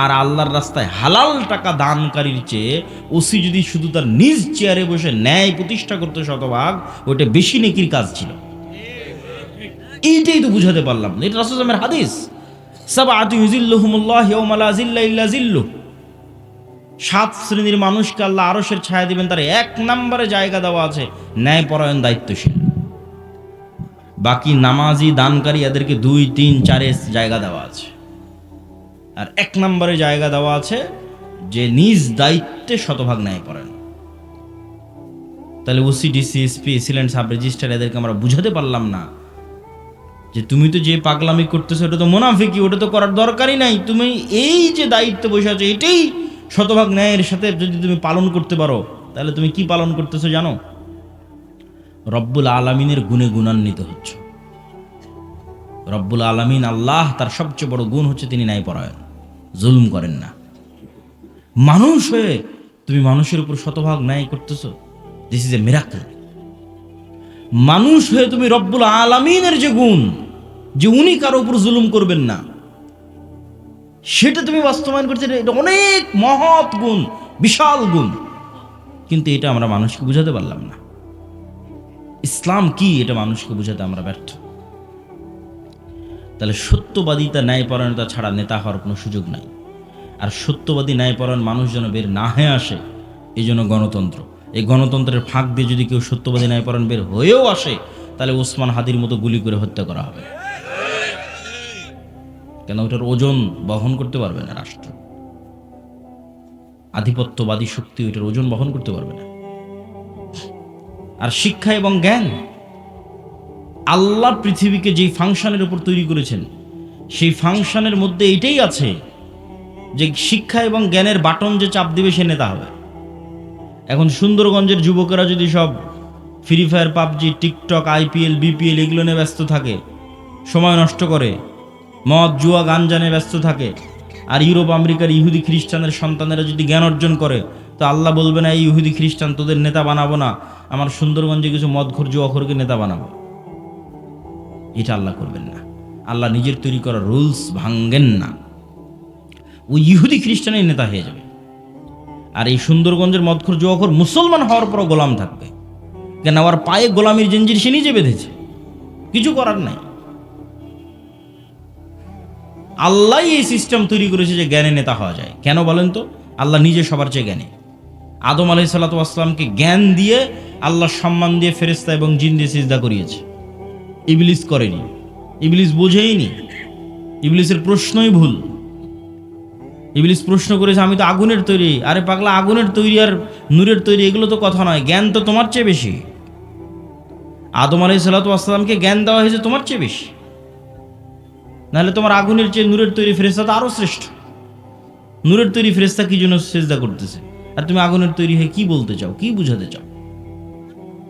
আর আল্লাহর রাস্তায় হালাল টাকা দানকারীর চেয়ে ওসি যদি শুধু তার নিজ চেয়ারে বসে ন্যায় প্রতিষ্ঠা করতে শতভাগ, ওইটা বেশি নেকির কাজ ছিল। এইটাই তো বুঝাতে পারলাম না। এটা রাসূল সাল্লাল্লাহু আলাইহি ওয়াসাল্লামের হাদিস, সাবআতু ইউযিল্লুহুমুল্লাহু ইয়াওমা লা যিল্লা ইল্লা যিল্লুহ। 7 শ্রেণীর মানুষকে আল্লাহ আরশের ছায়া দিবেন, তার 1 নম্বরে জায়গা দেওয়া আছে ন্যায়পরায়ণ দায়িত্বশীল। বাকি নামাজি দানকারী এদেরকে 2, 3, 4 জায়গা দেওয়া আছে। আর 1 নম্বরে জায়গা দেওয়া আছে যে নিজ দায়িত্বে শতভাগ ন্যায়পরায়ণ। তাহলে OC, DC, SP, AC land, sub registrar এদেরকে আমরা বুঝাতে পারলাম না যে তুমি তো যে পাগলামি করতেছো ওটা তো মুনাফিকি, ওটা তো করার দরকারই নাই। তুমি এই যে দায়িত্বে বসে আছো এটাই শতভাগ ন্যায়ের সাথে যদি তুমি পালন করতে পারো, তাহলে তুমি কি পালন করতেছো জানো? রব্বুল আলামিনের গুণে গুণান্বিত হচ্ছ। রব্বুল আলামিন আল্লাহ, তার সবচেয়ে বড় গুণ হচ্ছে তিনি ন্যায়পরায়ণ, জুলুম করেন না। মানুষ হয়ে তুমি মানুষের উপর শতভাগ ন্যায় করতেছো, দিস ইজ এ মিরাকল। মানুষ হয়ে তুমি রব্বুল আলামিনের যে গুণ, যে উনি কারো উপর জুলুম করবেন না, সেটা তুমি বাস্তবায়ন করতে, এটা অনেক মহৎ গুণ, বিশাল গুণ। কিন্তু এটা আমরা মানুষকে বুঝাতে পারলাম না। ইসলাম কি এটা মানুষকে বুঝাতে আমরা ব্যর্থ। তাহলে সত্যবাদিতা, ন্যায়পরায়ণতা ছাড়া নেতা হওয়ার কোনো সুযোগ নাই। আর সত্যবাদী ন্যায়পরায়ণ মানুষ যেন বের না হয়ে আসে, এই জন্য গণতন্ত্র। এই গণতন্ত্রের ফাঁক দিয়ে যদি কেউ সত্যবাদী ন্যায়পরায়ণ বের হয়েও আসে, তাহলে ওসমান হাদির মতো গুলি করে হত্যা করা হবে। কেন? ওটার ওজন বহন করতে পারবে না রাষ্ট্র। আধিপত্যবাদী শক্তি ওইটার ওজন বহন করতে পারবে না। আর শিক্ষা এবং জ্ঞান, আল্লাহ পৃথিবীকে যেই ফাংশনের উপর তৈরি করেছেন, সেই ফাংশনের মধ্যে এইটাই আছে যে শিক্ষা এবং জ্ঞানের বাটন যে চাপ দিবে সে নেতা হবে। এখন সুন্দরগঞ্জের যুবকেরা যদি সব free fire, PUBG, TikTok, IPL, BPL এগুলো নিয়ে ব্যস্ত থাকে, সময় নষ্ট করে, মদ, জুয়া, গাঞ্জা নিয়ে ব্যস্ত থাকে, আর ইউরোপ আমেরিকার ইহুদি খ্রিস্টানের সন্তানেরা যদি জ্ঞান অর্জন করে, তো আল্লাহ বলবে না এই ইহুদি খ্রিস্টান তোদের নেতা বানাবো না, আমার সুন্দরগঞ্জে কিছু মদখোর, জুয়াখোরকে নেতা বানাবো। এটা আল্লাহ করবেন না। আল্লাহ নিজের তৈরি করা রুলস ভাঙ্গেন না। ওই ইহুদি খ্রিস্টানের নেতা হয়ে যাবে। আর এই সুন্দরগঞ্জের মদখোর, জুয়াখোর মুসলমান হওয়ার পরও গোলাম থাকবে। কেন? আমার পায়ে গোলামির জঞ্জির সে নিজে বেঁধেছে, কিছু করার নাই। আল্লাহ এই সিস্টেম তৈরি করেছে যে জ্ঞানে নেতা হওয়া যায়। কেন বলেন তো? আল্লাহ নিজে সবার চেয়ে জ্ঞানী। আদম আলাইহিস সালাতু ওয়াস সালামকে জ্ঞান দিয়ে আল্লাহ সম্মান দিয়ে ফেরেশতা এবং জিন দিয়ে সিজদা করিয়েছে। ইবলিস করেনি, ইবলিস বোঝেইনি, ইবলিসের প্রশ্নই ভুল। ইবলিস প্রশ্ন করেছে আমি তো আগুনের তৈরি। আরে পাগলা, আগুনের তৈরি আর নূরের তৈরি এগুলো তো কথা নয়, জ্ঞান তো তোমার চেয়ে বেশি। আদম আলাইহিস সালাতু ওয়াস সালামকে জ্ঞান দেওয়া হয়েছে তোমার চেয়ে বেশি, নাহলে তোমার আগুনের চেয়ে নূরের তৈরি ফেরেশতা তো আরো শ্রেষ্ঠ। নূরের তৈরি ফেরেশতা কি জন্য সিজদা করতেছে, আর তুমি আগুনের তৈরি হয়ে কি বলতে চাও, কি বুঝাতে চাও?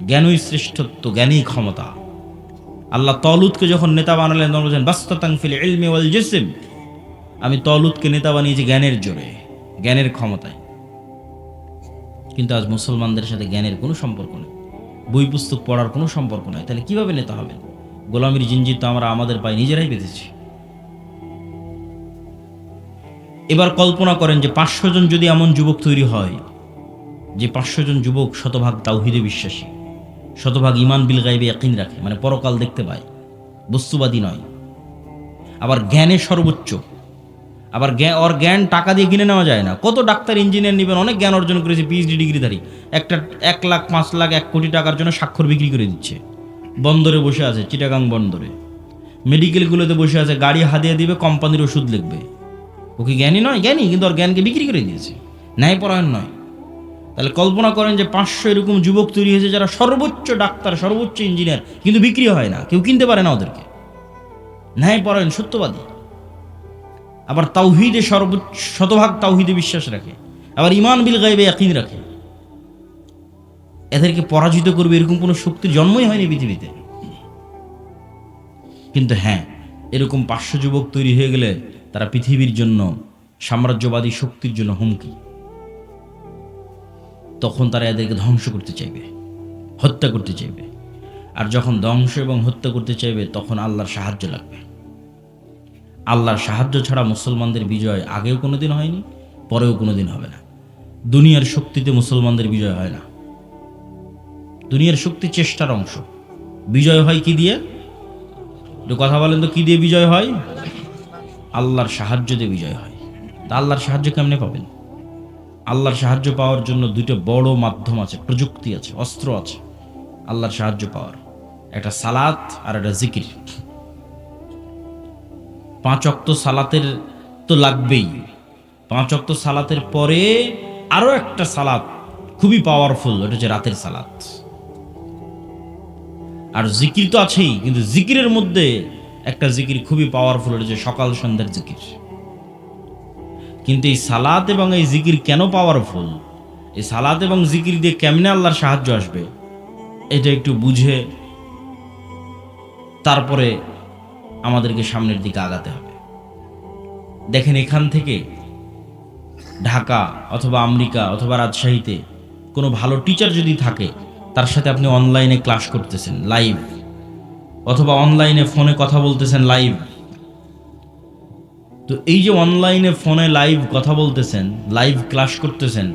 জ্ঞানই শ্রেষ্ঠত্ব, জ্ঞানই ক্ষমতা। আল্লাহ তলুতকে যখন নেতা বানালেন তখন বলছেন বাসতাতাং ফিল ইলমি ওয়াল জিসম, আমি তলুতকে নেতা বানিয়েছি জ্ঞানের জোরে, জ্ঞানের ক্ষমতায়। কিন্তু আজ মুসলমানদের সাথে জ্ঞানের কোনো সম্পর্ক নেই। বই পুস্তক পড়ার কোনো সম্পর্ক নাই। তাহলে কিভাবে নেতা হবেন? গোলামির জিঞ্জির তো আমরা আমাদের পায়ে নিজেরাই বেঁধেছি। এবার কল্পনা করেন যে 500 জন যদি এমন যুবক তৈরি হয়, যে 500 জন যুবক শতভাগ তাওহীদে বিশ্বাসী, শতভাগ ঈমান বিল গায়বে ইয়াকিন রাখে, মানে পরকাল দেখতে পায়, বস্তুবাদী নয়, আবার জ্ঞানে সর্বোচ্চ, আবার জ্ঞান টাকা দিয়ে কিনে নেওয়া যায় না। কত ডাক্তার ইঞ্জিনিয়ার নেবেন, অনেক জ্ঞান অর্জন করেছে, পিএইচডি ডিগ্রিধারী, একটা 1 লাখ 5 লাখ 1 কোটি টাকার জন্য স্বাক্ষর বিক্রি করে দিচ্ছে। বন্দরে বসে আছে, চিটাগাং বন্দরে, মেডিকেলগুলোতে বসে আছে, গাড়ি হাদিয়া দিবে, কোম্পানির ওষুধ লিখবে। ও কি জ্ঞানী নয়? জ্ঞানী, কিন্তু ওর জ্ঞানকে বিক্রি করে দিয়েছে, ন্যায়পরায়ণ নয়। তাহলে কল্পনা করেন যে 500 এরকম যুবক তৈরি হয়েছে যারা সর্বোচ্চ ডাক্তার, সর্বোচ্চ ইঞ্জিনিয়ার, কিন্তু বিক্রি হয় না, কেউ কিনতে পারে না ওদেরকে, ন্যায়পরায়ণ, সত্যবাদী, আবার তাওহীদে সর্বোচ্চ, শতভাগ তাওহীদে বিশ্বাস রাখে, আবার ঈমান বিল গায়বে ইয়াকিন রাখে। এদেরকে পরাজিত করবে এরকম কোনো শক্তির জন্মই হয়নি পৃথিবীতে। কিন্তু হ্যাঁ, এরকম 500 যুবক তৈরি হয়ে গেলে তারা পৃথিবীর জন্য, সাম্রাজ্যবাদী শক্তির জন্য হুমকি। তখন তারা এদেরকে ধ্বংস করতে চাইবে, হত্যা করতে চাইবে। আর যখন ধ্বংস এবং হত্যা করতে চাইবে, তখন আল্লাহর সাহায্য লাগবে। আল্লাহর সাহায্য ছাড়া মুসলমানদের বিজয় আগেও কোনোদিন হয়নি, পরেও কোনোদিন হবে না। দুনিয়ার শক্তিতে মুসলমানদের বিজয় হয় না। দুনিয়ার শক্তি চেষ্টার অংশ। বিজয় হয় কি দিয়ে? একটু কথা বলেন তো, কি দিয়ে বিজয় হয়? আল্লাহর সাহায্য দিয়ে বিজয় হয়। তা আল্লাহর সাহায্য কেমনে পাবেন? আল্লাহর সাহায্য পাওয়ার জন্য দুটো বড় মাধ্যম আছে, প্রযুক্তি আছে, অস্ত্র আছে আল্লাহর সাহায্য পাওয়ার। একটা সালাত আর একটা জিকির। 5 ওয়াক্ত সালাতের তো লাগবেই। 5 ওয়াক্ত সালাতের পরে আরো একটা সালাত খুবই পাওয়ারফুল, এটা হচ্ছে রাতের সালাত। আর জিকির তো আছেই, কিন্তু জিকিরের মধ্যে একটা জিকির খুবই পাওয়ারফুল, এটা হচ্ছে সকাল সন্ধ্যার জিকির। কিন্তু এই সালাত এবং এই জিকির কেন পাওয়ারফুল, এই সালাত এবং জিকির দিয়ে কেমনে আল্লাহর সাহায্য আসবে, এটা একটু বুঝে তারপরে আমাদেরকে সামনের দিকে আগাতে হবে। দেখেন, এখান থেকে ঢাকা অথবা আমেরিকা অথবা রাজশাহীতে কোনো ভালো টিচার যদি থাকে, তার সাথে আপনি অনলাইনে ক্লাস করতেছেন লাইভ, অথবা অনলাইনে ফোনে কথা বলতেছেন লাইভ। তো এই যে অনলাইনে ফোনে লাইভ কথা বলতেছেন, লাইভ ক্লাস করতেছেন,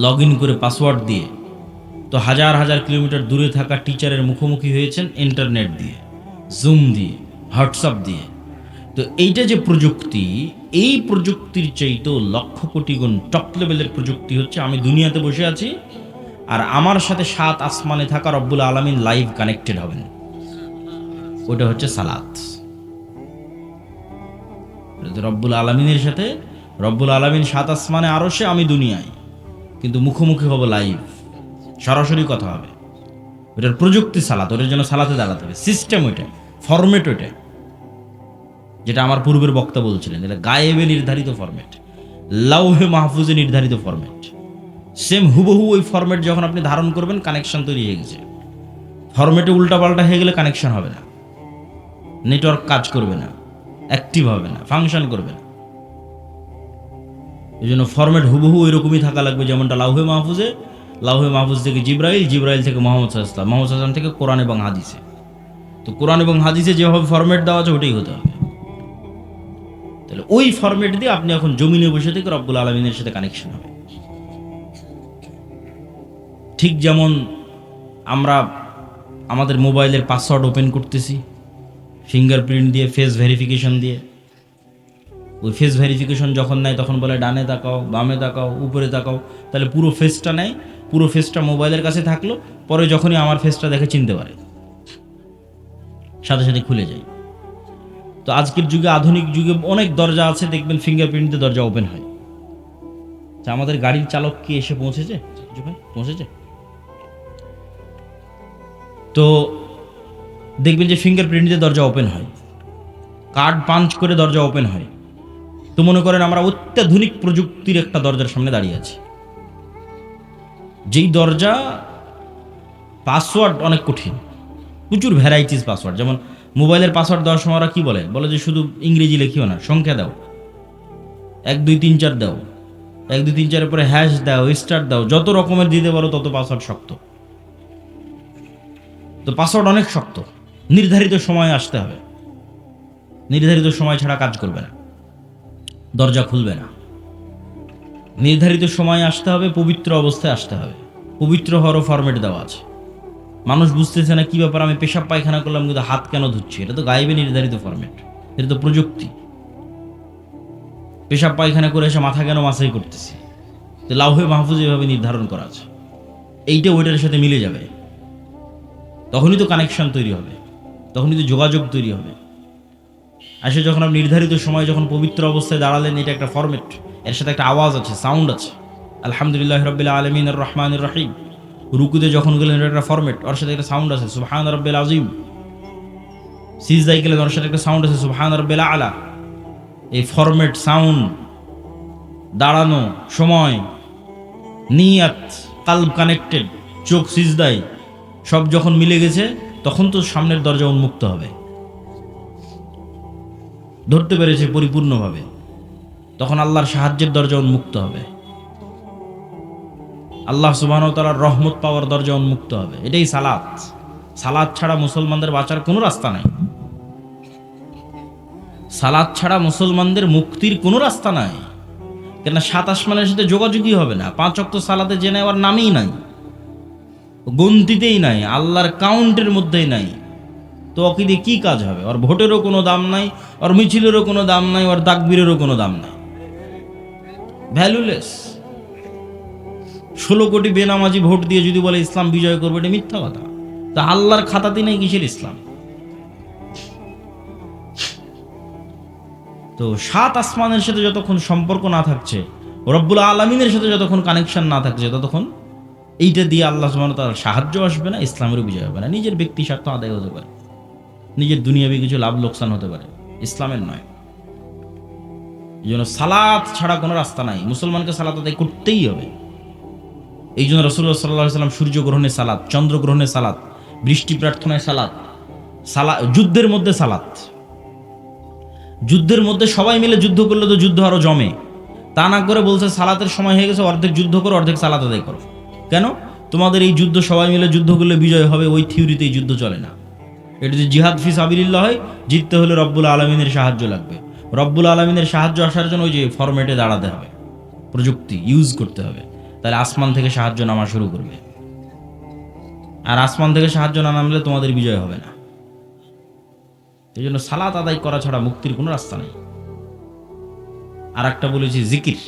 লগ ইন করে পাসওয়ার্ড দিয়ে, তো হাজার হাজার কিলোমিটার দূরে থাকা টিচারের মুখোমুখি হয়েছেন ইন্টারনেট দিয়ে, জুম দিয়ে, হোয়াটসঅ্যাপ দিয়ে। তো এইটা যে প্রযুক্তি, এই প্রযুক্তির চাইতেও লক্ষ কোটি গুণ টপ লেভেলের প্রযুক্তি হচ্ছে আমি দুনিয়াতে বসে আছি আর আমার সাথে 7 আসমানে থাকা রব্বুল আলামিন লাইভ কানেক্টেড হবেন। ওটা হচ্ছে সালাত। রব্বুল আলামিনের সাথে, রব্বুল আলামিন 7 আসমানে, আরশে, আমি দুনিয়ায়, কিন্তু মুখোমুখি হবো লাইভ, সরাসরি কথা হবে। ওটার প্রযুক্তি সালাত, ওটার জন্য সালাতে দাঁড়াতে হবে, সিস্টেম ওইটা, ফরম্যাট ওইটা, যেটা আমার পূর্বের বক্তা বলছিলেন, এটা গায়েবে নির্ধারিত ফরম্যাট, লাউহে মাহফুজে নির্ধারিত ফরম্যাট। সেম হুবহু ওই ফরম্যাট যখন আপনি ধারণ করবেন, কানেকশন তৈরি হয়ে গেছে। ফরম্যাটে উল্টাপাল্টা হয়ে গেলে কানেকশন হবে না, নেটওয়ার্ক কাজ করবে না, অ্যাক্টিভ হবে না, ফাংশন করবে না। এই জন্য ফরম্যাট হুবহু ওইরকমই থাকা লাগবে, যেমনটা লাউহে মাহফুজে, লাউহে মাহফুজ থেকে জিব্রাইল, জিব্রাইল থেকে মোহাম্মদ সাল্লাল্লাহু আলাইহি ওয়াসাল্লাম, মোহাম্মদ সাল্লাল্লাহু আলাইহি ওয়াসাল্লাম থেকে কোরআন এবং হাদিসে। তো কোরআন এবং হাদিসে যেভাবে ফরম্যাট দেওয়া আছে ওটাই হতে হবে। তাহলে ওই ফরম্যাট দিয়ে আপনি এখন জমিনে বসে থেকে রব্বুল আলামিনের সাথে কানেকশন হবে। ঠিক যেমন আমরা আমাদের মোবাইলের পাসওয়ার্ড ওপেন করতেছি ফিঙ্গারপ্রিন্ট দিয়ে, ফেস ভেরিফিকেশন দিয়ে। ওই ফেস ভেরিফিকেশন যখন নেয় তখন বলে ডানে তাকাও, বামে তাকাও, উপরে তাকাও, তাহলে পুরো ফেসটা নেয়, পুরো ফেসটা মোবাইলের কাছে থাকলো, পরে যখনই আমার ফেসটা দেখে চিনতে পারে, সাথে সাথে খুলে যায়। তো আজকের যুগে, আধুনিক যুগে অনেক দরজা আছে, দেখবেন ফিঙ্গারপ্রিন্ট দিয়ে দরজা ওপেন হয়। আমাদের গাড়ির চালক কি এসে পৌঁছেছে? ভাই পৌঁছেছে? তো দেখবেন যে ফিঙ্গারপ্রিন্ট দিয়ে দরজা ওপেন হয়, কার্ড পাঞ্চ করে দরজা ওপেন হয়। তো মনে করেন আমরা অত্যাধুনিক প্রযুক্তির একটা দরজার সামনে দাঁড়িয়ে আছি, যেই দরজা পাসওয়ার্ড অনেক কঠিন, প্রচুর ভ্যারাইটিস পাসওয়ার্ড। যেমন মোবাইলের পাসওয়ার্ড দেওয়ার সময় ওরা কী বলে যে শুধু ইংরেজি লিখিও না, সংখ্যা দাও, 1 2 3 4 দাও, 1 2 3 4 পরে হ্যাশ দাও, স্টার দাও, যত রকমের দিতে পারো তত পাসওয়ার্ড শক্ত। তো পাসওয়ার্ড অনেক শক্ত, নির্ধারিত সময়ে আসতে হবে, নির্ধারিত সময় ছাড়া কাজ করবে না, দরজা খুলবে না। নির্ধারিত সময়ে আসতে হবে, পবিত্র অবস্থায় আসতে হবে। পবিত্র হওয়ারও ফরম্যাট দেওয়া আছে। মানুষ বুঝতেছে না কি ব্যাপার, আমি পেশাব পায়খানা করলাম কিন্তু হাত কেন ধুচ্ছি? এটা তো গায়েবে নির্ধারিত ফরম্যাট, এটা তো প্রযুক্তি। পেশাব পায়খানা করে এসে মাথা কেন মাসাই করতেছি? তো লাউহে মাহফুজ এভাবে নির্ধারণ করা আছে, এইটা ওইটার সাথে মিলে যাবে, তখনই তো কানেকশন তৈরি হবে, তখনই তো যোগাযোগ তৈরি হবে। আসলে যখন আপনি নির্ধারিত সময় যখন পবিত্র অবস্থায় দাঁড়ালেন, এটা একটা ফরম্যাট, এর সাথে একটা আওয়াজ আছে, সাউন্ড আছে। আলহামদুলিল্লাহ রাব্বিল আলামিন আর রহমানির রহিম, রুকুতে যখন গেলেন এটা একটা ফরম্যাট, ওর সাথে একটা সাউন্ড আছে, সুবহান রাব্বিল আযীম। সিজদায় গেলেন, ওর সাথে একটা সাউন্ড আছে, সুবহান রাব্বিল আলা। এই ফরম্যাট, সাউন্ড, দাঁড়ানো, সময়, নিয়াত, কালব কানেক্টেড, চোখ সিজদায়, সব যখন মিলে গেছে, তখন তো সামনের দরজা উন্মুক্ত হবে। ধরতে পেরেছে পরিপূর্ণভাবে, তখন আল্লাহর সাহায্যের দরজা উন্মুক্ত হবে, আল্লাহ সুবহানাহু ওয়া তাআলার রহমত পাওয়ার দরজা উন্মুক্ত হবে। এটাই সালাত। সালাত ছাড়া মুসলমানদের বাঁচার কোনো রাস্তা নাই। সালাত ছাড়া মুসলমানদের মুক্তির কোনো রাস্তা নাই। কেন? সাত আসমানের সাথে যোগাযোগই হবে না। 5 ওয়াক্ত সালাতে যে নেওয়ার নামই নাই, গন্তিতেই নাই, আল্লাহর কাউন্টের মধ্যেই নাই। তো ওকে দিয়ে কি কাজ হবে? ওর ভোটেরও কোনো দাম নাই, ওর মিছিলেরও কোনো দাম নাই, ওর তাকবীরেরও কোনো দাম নাই, ভ্যালুলেস। 16 কোটি বেনামাজি ভোট দিয়ে যদি বলে ইসলাম বিজয় করবে, এটা মিথ্যা কথা। তা আল্লাহর খাতাতে নেই কিসের ইসলাম? তো 7 আসমানের সাথে যতক্ষণ সম্পর্ক না থাকছে, রব্বুল আলামিনের সাথে যতক্ষণ কানেকশন না থাকছে, ততক্ষণ এইটা দিয়ে আল্লাহ সুবহানাহু ওয়া তাআলার সাহায্য আসবে না, ইসলামেরও বিজয় হবে না। নিজের ব্যক্তি স্বার্থ আদায় হতে পারে, নিজের দুনিয়াবি কিছু লাভ লোকসান হতে পারে, ইসলামের নয়। এই জন্য সালাত ছাড়া কোনো রাস্তা নাই। মুসলমানকে সালাত আদায় করতেই হবে। এই জন্য রাসূলুল্লাহ সাল্লাল্লাহু আলাইহি ওয়াসাল্লাম সূর্যগ্রহণে সালাত, চন্দ্রগ্রহণে সালাত, বৃষ্টি প্রার্থনায় সালাত, যুদ্ধের মধ্যে সালাত। যুদ্ধের মধ্যে সবাই মিলে যুদ্ধ করলে তো যুদ্ধ আরো জমে। তা না করে বলছে সালাতের সময় হয়ে গেছে, অর্ধেক যুদ্ধ করো, অর্ধেক সালাত আদায় করো। কেন? তোমাদের এই যুদ্ধ সবাই মিলে যুদ্ধ করলে বিজয় হবে, ওই থিওরিতে এই যুদ্ধ চলে না। এটা যদি জিহাদ ফি সাবিলিল্লাহ হয়, জিততে হলে রব্বুল আলামিনের সাহায্য লাগবে। রব্বুল আলামিনের সাহায্য আসার জন্য ওই যে ফরম্যাটে দাঁড়াতে হবে, প্রযুক্তি ইউজ করতে হবে। তাহলে আসমান থেকে সাহায্য নামা শুরু করবে। আর আসমান থেকে সাহায্য না নামলে তোমাদের বিজয় হবে না। এই জন্য সালাত আদায় করা ছাড়া মুক্তির কোনো রাস্তা নেই। আর একটা বলেছি, জিকির।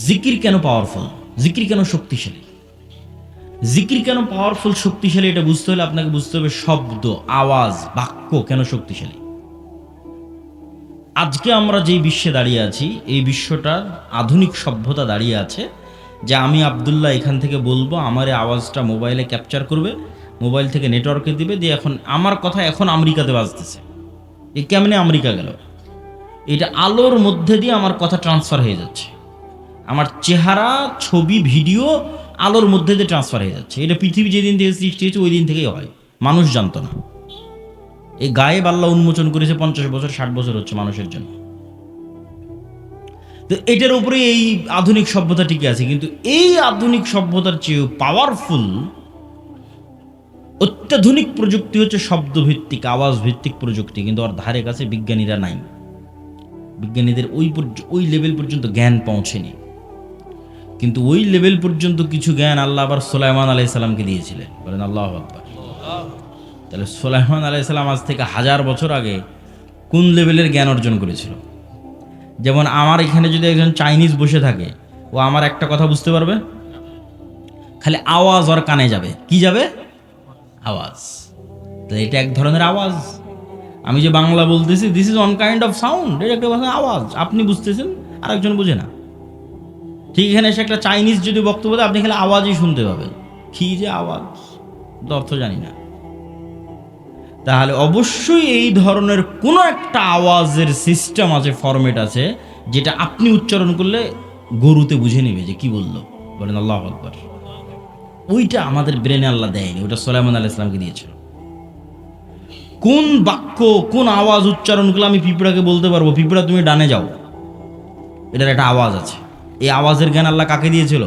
জিকির কেন পাওয়ারফুল? জিকির কেন শক্তিশালী? জিকির কেন পাওয়ারফুল, শক্তিশালী? এটা বুঝতে হলে আপনাকে বুঝতে হবে শব্দ, আওয়াজ, বাক্য কেন শক্তিশালী। আজকে আমরা যেই বিশ্বে দাঁড়িয়ে আছি, এই বিশ্বটার আধুনিক সভ্যতা দাঁড়িয়ে আছে যে আমি আব্দুল্লাহ এখান থেকে বলবো, আমার এই আওয়াজটা মোবাইলে ক্যাপচার করবে, মোবাইল থেকে নেটওয়ার্কে দিবে, দিয়ে এখন আমার কথা এখন আমেরিকাতে বাজতেছে। এই কেমনে আমেরিকা গেল? এটা আলোর মধ্যে দিয়ে আমার কথা ট্রান্সফার হয়ে যাচ্ছে। আমার চেহারা, ছবি, ভিডিও আলোর মধ্যে দিয়ে ট্রান্সফার হয়ে যাচ্ছে। এটা পৃথিবী যেদিন থেকে সৃষ্টি হয়েছে ওই দিন থেকেই হয়, মানুষ জানতো না। এই গায়েব আল্লাহ উন্মোচন করেছে 50 বছর 60 বছর হচ্ছে মানুষের জন্য। তো এটার উপরে এই আধুনিক সভ্যতা টিকে আছে। কিন্তু এই আধুনিক সভ্যতার চেয়েও পাওয়ারফুল অত্যাধুনিক প্রযুক্তি হচ্ছে শব্দভিত্তিক, আওয়াজ ভিত্তিক প্রযুক্তি। কিন্তু ওর ধারে কাছে বিজ্ঞানীরা নাই। বিজ্ঞানীদের ওই লেভেল পর্যন্ত জ্ঞান পৌঁছেনি। কিন্তু ওই লেভেল পর্যন্ত কিছু জ্ঞান আল্লাহ আবার সুলাইমান আলাইহিস সালামকে দিয়েছিলেন। বলেন আল্লাহু আকবার। তাহলে সুলাইমান আলাইহিস সালাম আজ থেকে 1000 বছর আগে কোন লেভেলের জ্ঞান অর্জন করেছিল? যেমন আমার এখানে যদি একজন চাইনিজ বসে থাকে, ও আমার একটা কথা বুঝতে পারবে, খালি আওয়াজ ওর কানে যাবে। কি যাবে? আওয়াজ। তো এটা এক ধরনের আওয়াজ। আমি যে বাংলা বলতেছি, this is one kind of sound, এটা একটা আওয়াজ। আপনি বুঝতেছেন, আরেকজন বুঝে না। ঠিক এখানে এসে একটা চাইনিজ যদি বক্তব্য দেয়, আপনি খালি আওয়াজই শুনতে পাবেন। কি যে আওয়াজ, অর্থ জানি না। তাহলে অবশ্যই এই ধরনের কোনো একটা আওয়াজের সিস্টেম আছে, ফরম্যাট আছে, যেটা আপনি উচ্চারণ করলে গরুতে বুঝে নেবে যে কি বললো। বলেন আল্লাহু আকবার। ওইটা আমাদের ব্রেনে আল্লাহ দেয়নি, ওটা সুলাইমান আলাইহিস সালামকে দিয়েছিল। কোন বাক্য, কোন আওয়াজ উচ্চারণ করলে আমি পিঁপড়াকে বলতে পারবো, পিঁপড়া তুমি ডানে যাও, এটার একটা আওয়াজ আছে। এই আওয়াজের জ্ঞান আল্লাহ কাকে দিয়েছিল?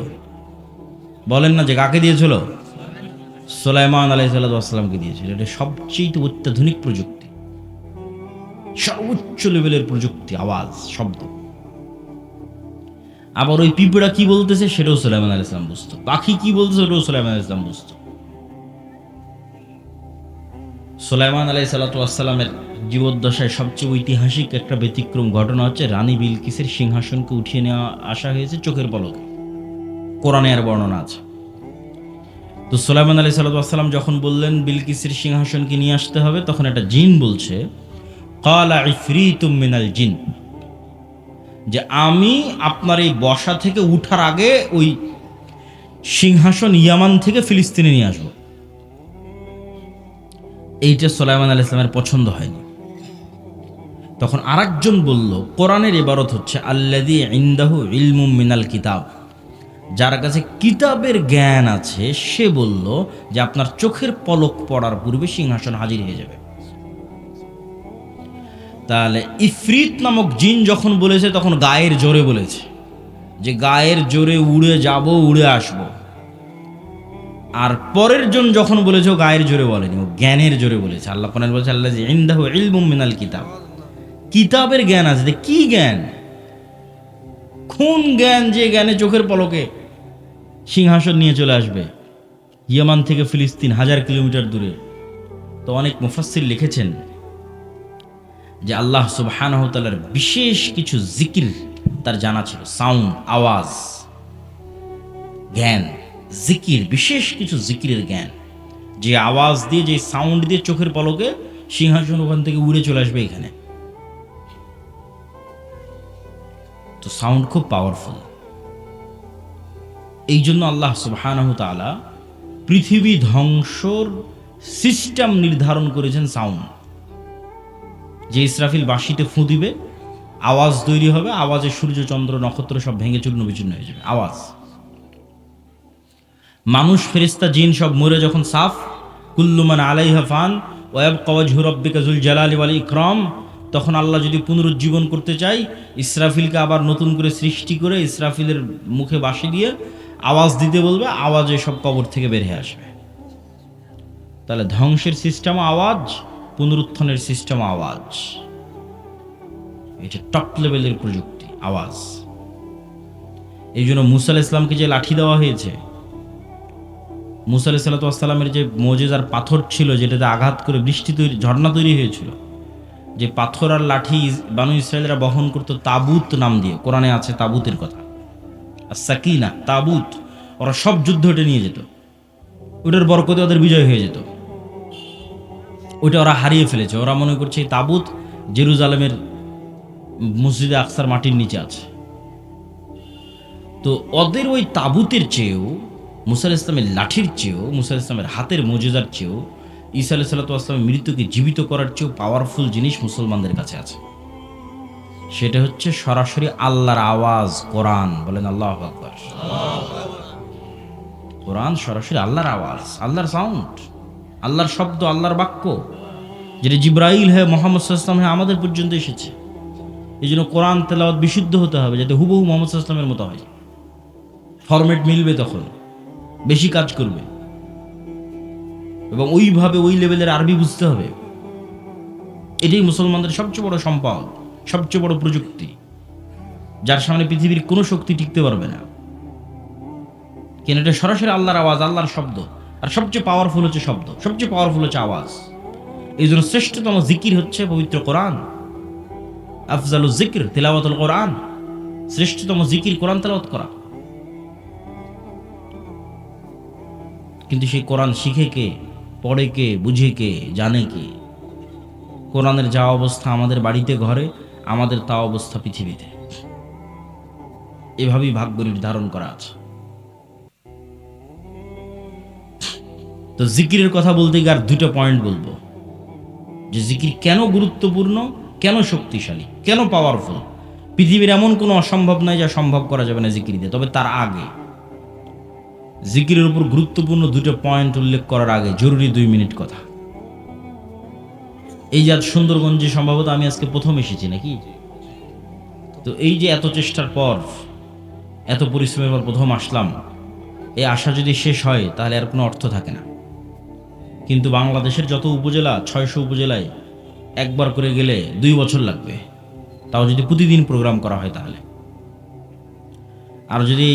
বলেন না যে কাকে দিয়েছিল? সুলাইমান আলাইহিসসালামকে দিয়েছিল। এটা সবচেয়ে অত্যাধুনিক প্রযুক্তি, সর্বোচ্চ লেভেলের প্রযুক্তি, আওয়াজ, শব্দ। আবার ওই পিঁপড়া কি বলতেছে সেটাও সুলাইমান আলাইহিস সালাম বুঝতো, পাখি কি বলতেছে ওটাও সুলাইমান আলাইহিস সালাম বুঝতো। সুলাইমান আলাইহিসসালামের জীবদ্দশায় সবচেয়ে ঐতিহাসিক একটা ব্যতিক্রম ঘটনা হচ্ছে রানী বিলকিসের সিংহাসনকে উঠিয়ে নেওয়া আসা হয়েছে চোখের পলকে। কোরআনে আর বর্ণনা আছে। তো সুলাইমান আলাইহিসসালাম যখন বললেন বিলকিসের সিংহাসনকে নিয়ে আসতে হবে, তখন একটা জিন বলছে, ক্বালা ইফরিতুম মিনাল জিন, যে আমি আপনার এই বসা থেকে উঠার আগে ওই সিংহাসন ইয়ামান থেকে ফিলিস্তিনে নিয়ে আসবো। এইটা সুলাইমান আলাইহিস সালামের পছন্দ হয়নি। তখন আরেকজন বলল, কোরআনের ইবারত হচ্ছে আল্লাযী ইনদাহু ইলমুম মিনাল কিতাব, যার কাছে কিতাবের জ্ঞান আছে সে বলল যে আপনার চোখের পলক পড়ার পূর্বে সিংহাসন হাজির হয়ে যাবে। তাহলে ইফরিত নামক জিন যখন বলেছে তখন গায়ের জোরে বলেছে, যে গায়ের জোরে উড়ে যাব, উড়ে আসব। আর পরের জন যখন বলেছে ও গায়ের জোরে বলেনি, ও জ্ঞানের জোরে বলেছে। আল্লাহ কোরআনে বলেছে আল্লাযী ইনদাহু ইলমুম মিনাল কিতাব, কিতাবের জ্ঞান আছে। কি জ্ঞান? কোন জ্ঞান? যে জ্ঞানে চোখের পলকে সিংহাসন নিয়ে চলে আসবে ইয়ামান থেকে ফিলিস্তিন, 1000 কিলোমিটার দূরে। তো অনেক মুফাসসির লিখেছেন যে আল্লাহ সুবহানাহু ওয়া তাআলার বিশেষ কিছু জিকির তার জানা ছিল, সাউন্ড, আওয়াজ, জ্ঞান, জিকির, বিশেষ কিছু জিকিরের জ্ঞান, যে আওয়াজ দিয়ে, যে সাউন্ড দিয়ে চোখের পলকে সিংহাসন ওখান থেকে উড়ে চলে আসবে এখানে। তো সাউন্ড খুব পাওয়ারফুল। এই জন্য আল্লাহ সুবহানাহু ওয়া তাআলা পৃথিবী ধ্বংসর সিস্টেম নির্ধারণ করেছেন সাউন্ড। যে ইসরাফিল বাঁশিতে ফু দিবে, আওয়াজ তৈরি হবে, আওয়াজে সূর্য চন্দ্র নক্ষত্র সব ভেঙে চূর্ণ বিচূর্ণ হয়ে যাবে আওয়াজ। মানুষ, ফেরেশতা, জিন সব মরে যখন সাফ, কুল্লু মান আলাইহা ফান ওয়া ইয়াবকা ওয়াজহু রাব্বিকা যুল জালালি ওয়াল ইকরাম, তখন আল্লাহ যদি পুনরুজ্জীবন করতে চাই, ইসরাফিলকে আবার নতুন করে সৃষ্টি করে ইসরাফিলের মুখে বাঁশি দিয়ে আওয়াজ দিতে বলবে, আওয়াজে সব কবর থেকে বের হয়ে আসবে। তাহলে ধ্বংসের সিস্টেম আওয়াজ, পুনরুত্থানের সিস্টেম আওয়াজ। এটা টপ লেভেলের প্রযুক্তি, আওয়াজ। এই জন্য মুসা আলাইহিস সালামকে যে লাঠি দেওয়া হয়েছে, মুসা আলাইহিস সালামের যে মুজিজার পাথর ছিল যেটাতে আঘাত করে বৃষ্টি তৈরি, ঝর্ণা তৈরি হয়েছিল, যে পাথর আর লাঠি বানু ইসরায়েলরা বহন করত তাবুত নাম দিয়ে, কোরআনে আছে তাবুতের কথা, আর সাকিনা, তাবুত। ওরা সব যুদ্ধ ওটা নিয়ে যেত, ওটার বরকতে ওদের বিজয় হয়ে যেত। ওইটা ওরা হারিয়ে ফেলেছে। ওরা মনে করছে এই তাবুত জেরুজালেমের মসজিদে আকসার মাটির নিচে আছে। তো ওদের ওই তাবুতের চেয়েও, মুসা আলাইহিস সালামের লাঠির চেয়েও, মুসা আলাইহিস সালামের হাতের মুজিজার চেয়েও, ঈসা আলাইহিস সালামের মৃত্যুকে জীবিত করার চেয়েও পাওয়ারফুল জিনিস মুসলমানদের কাছে আছে। সেটা হচ্ছে সরাসরি আল্লাহর আওয়াজ, কোরআন। বলেন আল্লাহু আকবার। কোরআন সরাসরি আল্লাহর আওয়াজ, আল্লাহর সাউন্ড, আল্লাহর শব্দ, আল্লাহর বাক্য, যেটা জিব্রাইল হয়ে মুহাম্মদ সাল্লাল্লাহু আলাইহি ওয়াসাল্লাম হয়ে আমাদের পর্যন্ত এসেছে। এই জন্য কোরআন তেলাওয়াত বিশুদ্ধ হতে হবে, যাতে হুবহু মুহাম্মদ সাল্লাল্লাহু আলাইহি ওয়াসাল্লামের মতো হয়। ফরম্যাট মিলবে, তখন বেশি কাজ করবে, এবং ওইভাবে ওই লেভেলের আরবি বুঝতে হবে। এটাই মুসলমানদের সবচেয়ে বড় সম্পদ, সবচেয়ে বড় প্রযুক্তি, যার সামনে পৃথিবীর কোনো শক্তি টিকতে পারবে না। কেন? এটা সরাসরি আল্লাহর আওয়াজ, আল্লাহর শব্দ। আর সবচেয়ে পাওয়ারফুল হচ্ছে শব্দ, সবচেয়ে পাওয়ারফুল হচ্ছে আওয়াজ। এই জন্য শ্রেষ্ঠতম জিকির হচ্ছে পবিত্র কোরআন। আফজালু জিকির তিলাওয়াতুল কোরআন, শ্রেষ্ঠতম জিকির কোরআন তেলাওয়াত করা। কিন্তু সেই কোরআন শিখে কে, পড়ে কে, বুঝে কে, জানে কে? কোরআনের যা অবস্থা আমাদের বাড়িতে ঘরে, আমাদের তা অবস্থা পৃথিবীতে। এভাবেই ভাগ্য নির্ধারণ করা আছে। তো জিকিরের কথা বলতে গিয়ে আর দুটো পয়েন্ট বলবো, যে জিকির কেন গুরুত্বপূর্ণ, কেন শক্তিশালী, কেন পাওয়ারফুল। পৃথিবীর এমন কোনো অসম্ভব নাই যা সম্ভব করা যাবে না জিকির দিয়ে। তবে তার আগে, জিকিরের উপর গুরুত্বপূর্ণ দুটো পয়েন্ট উল্লেখ করার আগে জরুরি 2 মিনিট কথা। এই যে আজ সুন্দরগঞ্জে সম্ভবত আমি আজকে প্রথম এসেছি নাকি? তো এই যে এত চেষ্টার পর, এত পরিশ্রমের পর প্রথম আসলাম, এই আশা যদি শেষ হয় তাহলে আর কোনো অর্থ থাকে না। কিন্তু বাংলাদেশের যত উপজেলা, 600 উপজেলায় একবার করে গেলে 2 বছর লাগবে, তাও যদি প্রতিদিন প্রোগ্রাম করা হয় তাহলে। আর যদি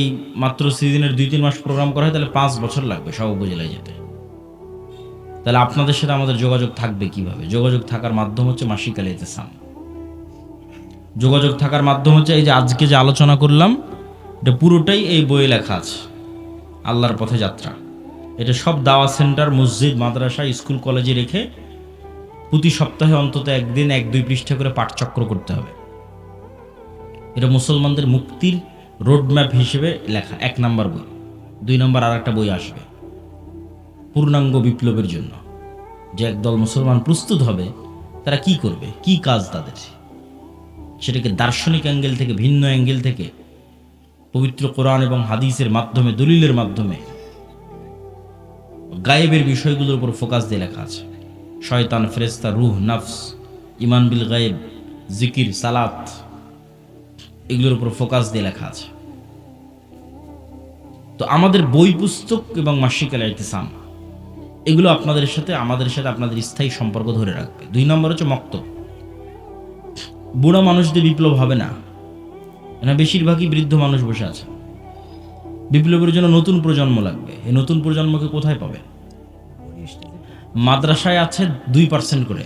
মাত্র সিজনের 2-3 মাস প্রোগ্রাম করা হয় তাহলে 5 বছর লাগবে সব উপজেলায় যেতে। তাহলে আপনাদের সাথে আমাদের যোগাযোগ থাকবে কিভাবে? যোগাযোগ থাকার মাধ্যম হচ্ছে মাসিক আল ইতিসাম। যোগাযোগ থাকার মাধ্যম হচ্ছে এই যে আজকে যে আলোচনা করলাম, এটা পুরোটাই এই বইয়ে লেখা আছে, আল্লাহর পথে যাত্রা। এটা সব দাওয়া সেন্টার, মসজিদ, মাদ্রাসা, স্কুল, কলেজে রেখে প্রতি সপ্তাহে অন্তত একদিন 1-2 পৃষ্ঠা করে পাঠচক্র করতে হবে। এটা মুসলমানদের মুক্তির রোডম্যাপ হিসেবে লেখা 1 নম্বর বই। 2 নম্বর আর একটা বই আসবে পূর্ণাঙ্গ বিপ্লবের জন্য, যে একদল মুসলমান প্রস্তুত হবে তারা কি করবে, কি কাজ তাদের, সেটাকে দার্শনিক অ্যাঙ্গেল থেকে, ভিন্ন অ্যাঙ্গেল থেকে, পবিত্র কোরআন এবং হাদিসের মাধ্যমে, দলিলের মাধ্যমে গায়েবের বিষয়গুলোর উপর ফোকাস দিয়ে লেখা আছে। শয়তান, ফেরেশতা, রূহ, নফস, ইমান বিল গায়েব, জিকির, সালাত, এগুলোর উপর ফোকাস দিয়ে লেখা আছে। তো আমাদের বই পুস্তক এবং মাসিক আল ইতিসাম এগুলো আপনাদের সাথে, আমাদের সাথে আপনাদের স্থায়ী সম্পর্ক ধরে রাখবে। 2 নম্বর হচ্ছে মক্তব। বুড়ো মানুষদের বিপ্লব হবে না, এখানে বেশিরভাগই বৃদ্ধ মানুষ বসে আছে। বিপ্লবের জন্য নতুন প্রজন্ম লাগবে। এই নতুন প্রজন্মকে কোথায় পাবে? মাদ্রাসায় আছে 2% করে,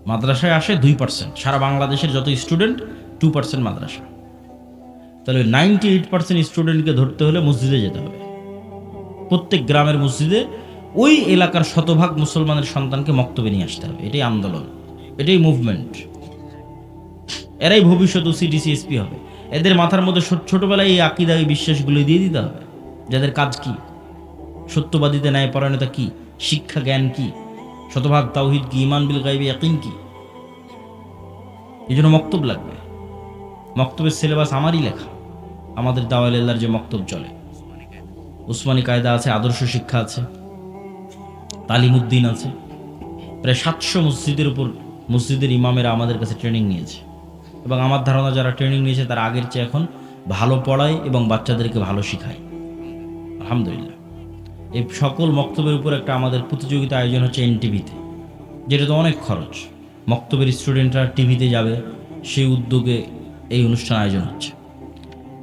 মাদ্রাসায় আসে 2%। সারা বাংলাদেশের যত স্টুডেন্ট 2% মাদ্রাসা। তাহলে 98% স্টুডেন্টকে ধরতে হলে মসজিদে যেতে হবে। প্রত্যেক গ্রামের মসজিদে ওই এলাকার শতভাগ মুসলমানের সন্তানকে মক্তবে নিয়ে আসতে হবে। এটাই আন্দোলন, এটাই মুভমেন্ট। এরাই ভবিষ্যৎ ওসিডিসি এসপি হবে। এদের মাথার মধ্যে ছোটবেলায় এই আকিদা, এই বিশ্বাসগুলো দিয়ে দিতে হবে। যাদের কাজ কি, সত্যবাদিতা, ন্যায় পরায়ণতা কি, শিক্ষা জ্ঞান কি, শতভাগ তাওহীদ কি, ঈমান বিল গায়বি ইয়াকিন কি। এই জন্য মক্তব লাগবে। মক্তবের সিলেবাস আমারই লেখা। আমাদের দাওয়াইল্লাহর যে মক্তব চলে, উসমানী কায়দা আছে, আদর্শ শিক্ষা আছে, তালিমউদ্দিন আছে। প্রায় 700 মসজিদের উপর মসজিদের ইমামেরা আমাদের কাছে ট্রেনিং নিয়েছে, এবং আমার ধারণা যারা ট্রেনিং নিয়েছে তারা আগের চেয়ে এখন ভালো পড়ায় এবং বাচ্চাদেরকে ভালো শেখায়, আলহামদুলিল্লাহ। এই সকল মক্তবের উপর একটা আমাদের প্রতিযোগিতা আয়োজন হচ্ছে এনটিভিতে, যেটা তো অনেক খরচ। মক্তবের স্টুডেন্টরা টিভিতে যাবে, সেই উদ্যোগে এই অনুষ্ঠান আয়োজন হচ্ছে।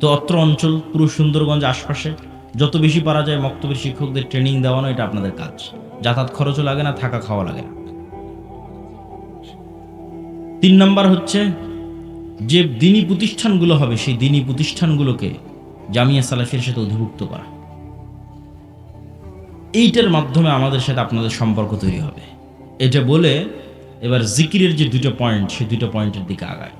তো অত্র অঞ্চল, পুরো সুন্দরগঞ্জ আশপাশে যত বেশি পারা যায় মক্তবের শিক্ষকদের ট্রেনিং দেওয়ানো, এটা আপনাদের কাজ। যাতায়াত খরচও লাগে না, থাকা খাওয়া লাগে না। 3 নম্বর হচ্ছে যে দিনী প্রতিষ্ঠানগুলো হবে, সেই দিনী প্রতিষ্ঠানগুলোকে জামিয়া সালাফির সাথে অধিভুক্ত করা। এইটার মাধ্যমে আমাদের সাথে আপনাদের সম্পর্ক তৈরি হবে। এটা বলে এবার জিকিরের যে 2টা পয়েন্ট, সেই 2টা পয়েন্টের দিকে আগায়।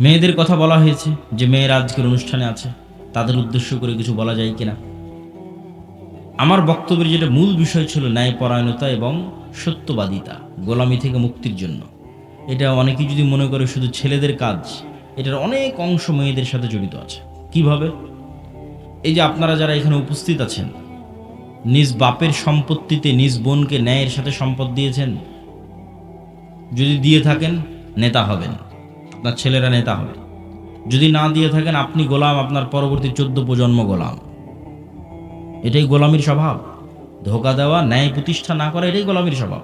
মেয়েদের কথা বলা হয়েছে, যে মেয়েরা আজকের অনুষ্ঠানে আছে, তাদের উদ্দেশ্য করে কিছু বলা যায় কিনা। আমার বক্তব্যের যেটা মূল বিষয় ছিল ন্যায়পরায়ণতা এবং সত্যবাদিতা, গোলামি থেকে মুক্তির জন্য। এটা অনেকেই যদি মনে করে শুধু ছেলেদের কাজ, এটার অনেক অংশ মেয়েদের সাথে জড়িত আছে। কিভাবে? এই যে আপনারা যারা এখানে উপস্থিত আছেন, নিজ বাপের সম্পত্তিতে নিজ বোনকে ন্যায়ের সাথে সম্পদ দিয়েছেন? যদি দিয়ে থাকেন, নেতা হবেন, আপনার ছেলেরা নেতা হবে। যদি না দিয়ে থাকেন, আপনি গোলাম, আপনার পরবর্তী 14 প্রজন্ম গোলাম। এটাই গোলামির স্বভাব। ধোঁকা দেওয়া, ন্যায় প্রতিষ্ঠা না করা, এটাই গোলামির স্বভাব।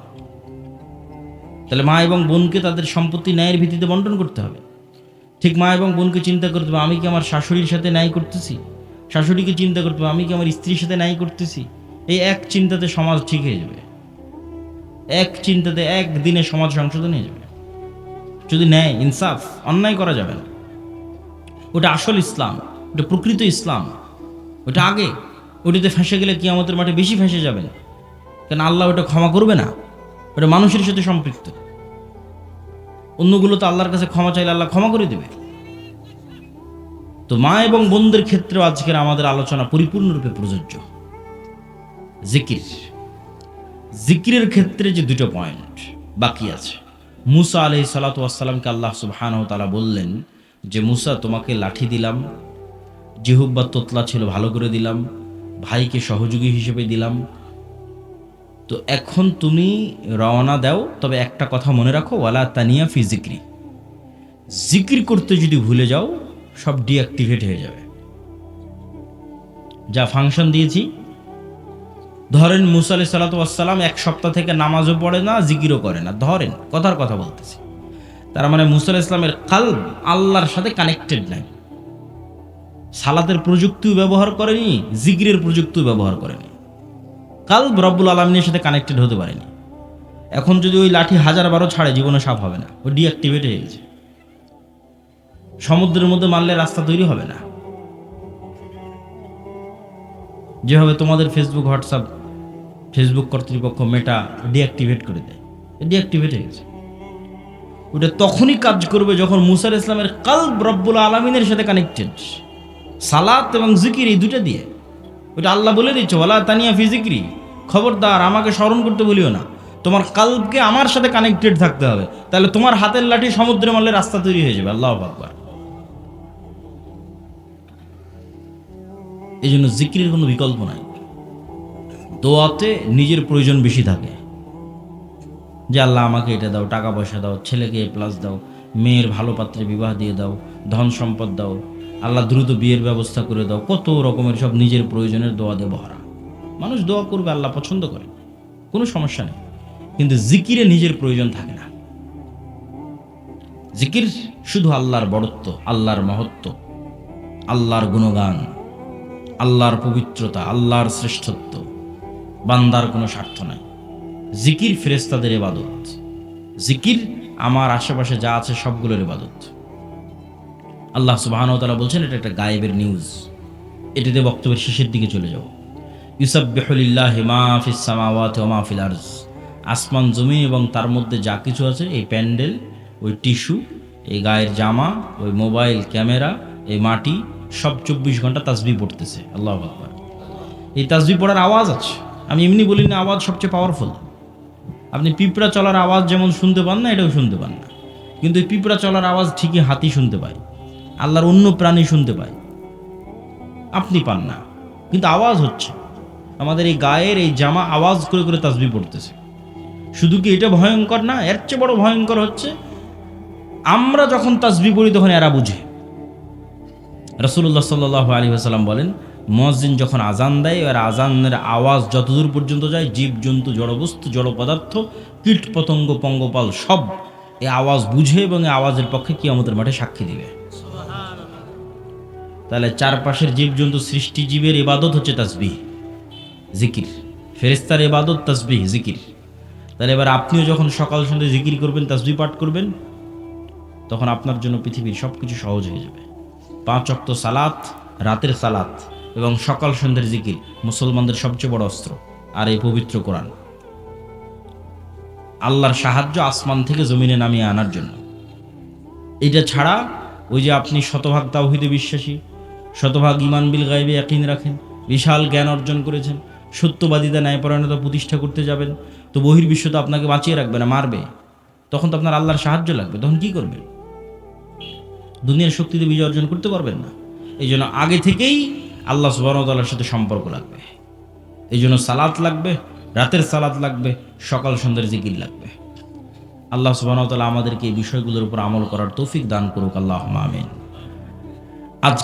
তাহলে মা এবং বোনকে তাদের সম্পত্তি ন্যায়ের ভিত্তিতে বন্টন করতে হবে। ঠিক মা এবং বোনকে চিন্তা করতে হবে, আমি কি আমার শাশুড়ির সাথে ন্যায় করতেছি? শাশুড়িকে চিন্তা করতে হবে, আমি কি আমার স্ত্রীর সাথে ন্যায় করতেছি? এই এক চিন্তাতে সমাজ ঠিক হয়ে যাবে। এক চিন্তাতে একদিনে সমাজ সংশোধন হয়ে যাবে। যদি ন্যায়, ইনসাফ, অন্যায় করা যাবে না। ওটা আসল ইসলাম, ওটা প্রকৃত ইসলাম। ওটা আগে, ওটাতে ফেঁসে গেলে কিয়ামতের মাঠে বেশি ফেঁসে যাবেন, কেন আল্লাহ ওটা ক্ষমা করবে না। ওটা মানুষের সাথে সম্পৃক্ত। অন্যগুলো তো আল্লাহর কাছে ক্ষমা চাইলে আল্লাহ ক্ষমা করে দেবে। তো মা এবং বোনদের ক্ষেত্রেও আজকের আমাদের আলোচনা পরিপূর্ণরূপে প্রযোজ্য। জিকির, জিকিরের ক্ষেত্রে যে 2টা পয়েন্ট বাকি আছে। মুসা আলাইহিস সালাতু ওয়াস সালামকে আল্লাহ সুবহানাহু ওয়া তাআলা বললেন যে, মুসা, তোমাকে লাঠি দিলাম, জিহ্বা তোতলা ছিল, ভালো করে দিলাম, ভাইকে সহযোগী হিসেবে দিলাম। তো এখন তুমি রওনা দাও, তবে একটা কথা মনে রাখো, ওয়ালা তানিয়া ফি জিক্রি। জিকির করতে যদি ভুলে যাও, সব ডিঅ্যাক্টিভেট হয়ে যাবে। যা ফাংশন দিয়েছি ধরেন মুসা আলাইহিস সালাতু ওয়াস সালাম এক সপ্তাহ থেকে নামাজও পড়ে না, জিকিরও করে না, ধরেন কথার কথা বলতেছি। তার মানে মুসা আলাইহিস সালামের কলব আল্লাহর সাথে কানেক্টেড নাই। সালাতের প্রযুক্তিও ব্যবহার করেনি, জিকিরের প্রযুক্তিও ব্যবহার করেনি, কলব রব্বুল আলামিনের সাথে কানেক্টেড হতে পারেনি। এখন যদি ওই লাঠি 1000 ছাড়ে জীবনে সাপ হবে না, ও ডিঅ্যাক্টিভেট হয়ে গেছে। সমুদ্রের মধ্যে মারলে রাস্তা তৈরি হবে না। যেভাবে তোমাদের ফেসবুক, হোয়াটসঅ্যাপ, ফেসবুক কর্তৃপক্ষ মেটা ডিঅ্যাক্টিভেট করে দেয়, ডিঅ্যাক্টিভেট হয়ে গেছে। ওটা তখনই কাজ করবে যখন মুসা আলাইহিস সালামের কলব রব্বুল আলামিনের সাথে কানেক্টেড, সালাত এবং জিকির এই দুটো দিয়ে। ওটা আল্লাহ বলে দিচ্ছে, ওয়ালা তানিয়া ফি জিকরি, খবরদার আমাকে স্মরণ করতে বলিও না, তোমার কলবকে আমার সাথে কানেক্টেড থাকতে হবে, তাহলে তোমার হাতের লাঠি সমুদ্রে মারলে রাস্তা তৈরি হয়ে যাবে। আল্লাহু আকবার। এই জন্য জিকিরের কোনো বিকল্প নাই। দোয়াতে নিজের প্রয়োজন বেশি থাকে, যে আল্লাহ আমাকে এটা দাও, টাকা পয়সা দাও, ছেলেকে প্লাস দাও, মেয়ের ভালো পাত্রে বিবাহ দিয়ে দাও, ধন সম্পদ দাও, আল্লাহ দ্রুত বিয়ের ব্যবস্থা করে দাও, কত রকমের সব নিজের প্রয়োজনের দোয়া দিয়ে ভরা। মানুষ দোয়া করবে, আল্লাহ পছন্দ করে, কোনো সমস্যা নেই। কিন্তু জিকিরে নিজের প্রয়োজন থাকে না। জিকির শুধু আল্লাহর বড়ত্ব, আল্লাহর মহত্ব, আল্লাহর গুণগান, আল্লাহর পবিত্রতা, আল্লাহর শ্রেষ্ঠত্ব, বান্দার কোনো স্বার্থ নাই। জিকির ফেরেশতাদের ইবাদত, জিকির আমার আশেপাশে যা আছে সবগুলোর ইবাদত। আল্লাহ সুবহানাহু ওয়া তাআলা বলছেন, এটা একটা গায়েবের নিউজ। এটাতে বক্তব্যের শেষের দিকে চলে যাও। ইউসাব্বিহু লিল্লাহি মা ফিস সামাওয়াতি ওয়া মা ফিল আরজ, আসমান জমিন এবং তার মধ্যে যা কিছু আছে, এই প্যান্ডেল, ওই টিস্যু, এই গায়ের জামা, ওই মোবাইল ক্যামেরা, এই মাটি, সব 24 ঘন্টা তাসবিহ পড়তেছে। আল্লাহু আকবার। এই তাসবিহ পড়ার আওয়াজ আছে, আমি এমনি বলি না, আওয়াজ সবচেয়ে পাওয়ারফুল। আপনি পিঁপড়া চলার আওয়াজ যেমন শুনতে পান না, এটাও শুনতে পান না, কিন্তু এই পিঁপড়া চলার আওয়াজ ঠিকই হাতি শুনতে পায়, আল্লাহর অন্য প্রাণী শুনতে পায়, আপনি পান না, কিন্তু আওয়াজ হচ্ছে। আমাদের এই গায়ের এই জামা আওয়াজ করে করে তাসবিহ পড়তেছে। শুধু কি এটা ভয়ঙ্কর না, এর চেয়ে বড় ভয়ঙ্কর হচ্ছে আমরা যখন তাসবিহ পড়ি তখন এরা বুঝে। রাসূলুল্লাহ সাল্লাল্লাহু আলাইহি ওয়াসাল্লাম বলেন, মুয়াজ্জিন যখন আজান দেয়, আর আজানের আওয়াজ যতদূর পর্যন্ত যায়, জীবজন্তু, জড়বস্তু, জড় পদার্থ, কীট পতঙ্গ, পঙ্গপাল সব এই আওয়াজ বুঝে এবং এই আওয়াজের পক্ষে কিয়ামতের মাঠে সাক্ষী দিবে। তাহলে চারপাশের জীবজন্তু, সৃষ্টি জীবের ইবাদত হচ্ছে তাসবিহ, জিকির। ফেরেশতার ইবাদত তাসবিহ, জিকির। তাহলে এবার আপনিও যখন সকাল সন্ধ্যা জিকির করবেন, তাসবিহ পাঠ করবেন, তখন আপনার জন্য পৃথিবীর সব কিছু সহজ হয়ে যাবে। 5 ওয়াক্ত সালাত, রাতের সালাত এবং সকাল সন্ধ্যার জিকির মুসলমানদের সবচেয়ে বড় অস্ত্র। আর এই পবিত্র কোরআন, আল্লাহর সাহায্য আসমান থেকে জমিনে নামিয়ে আনার জন্য। এটা ছাড়া ওই যে আপনি শতভাগ তাওহীদে বিশ্বাসী, শতভাগ ঈমান বিল গায়বে ইয়াকিন রাখেন, বিশাল জ্ঞান অর্জন করেছেন, সত্যবাদিতা, ন্যায়পরায়ণতা প্রতিষ্ঠা করতে যাবেন, তো বহির্বিশ্ব তো আপনাকে বাঁচিয়ে রাখবে না, মারবে। তখন তো আপনার আল্লাহর সাহায্য লাগবে, তখন কি করবেন? দুনিয়ার শক্তিতে বিজয় অর্জন করতে পারবেন না। এই জন্য আগে থেকেই আল্লাহ সুবহানাহু ওয়া তাআলার সাথে সম্পর্ক লাগবে। এই জন্য সালাত লাগবে, রাতের সালাত লাগবে, সকাল সন্ধ্যার জিকির লাগবে। আল্লাহ সুবহানাহু ওয়া তাআলা আমাদেরকে এই বিষয়গুলোর উপর আমল করার তৌফিক দান করুক। আল্লাহুম্মা আমিন। আজ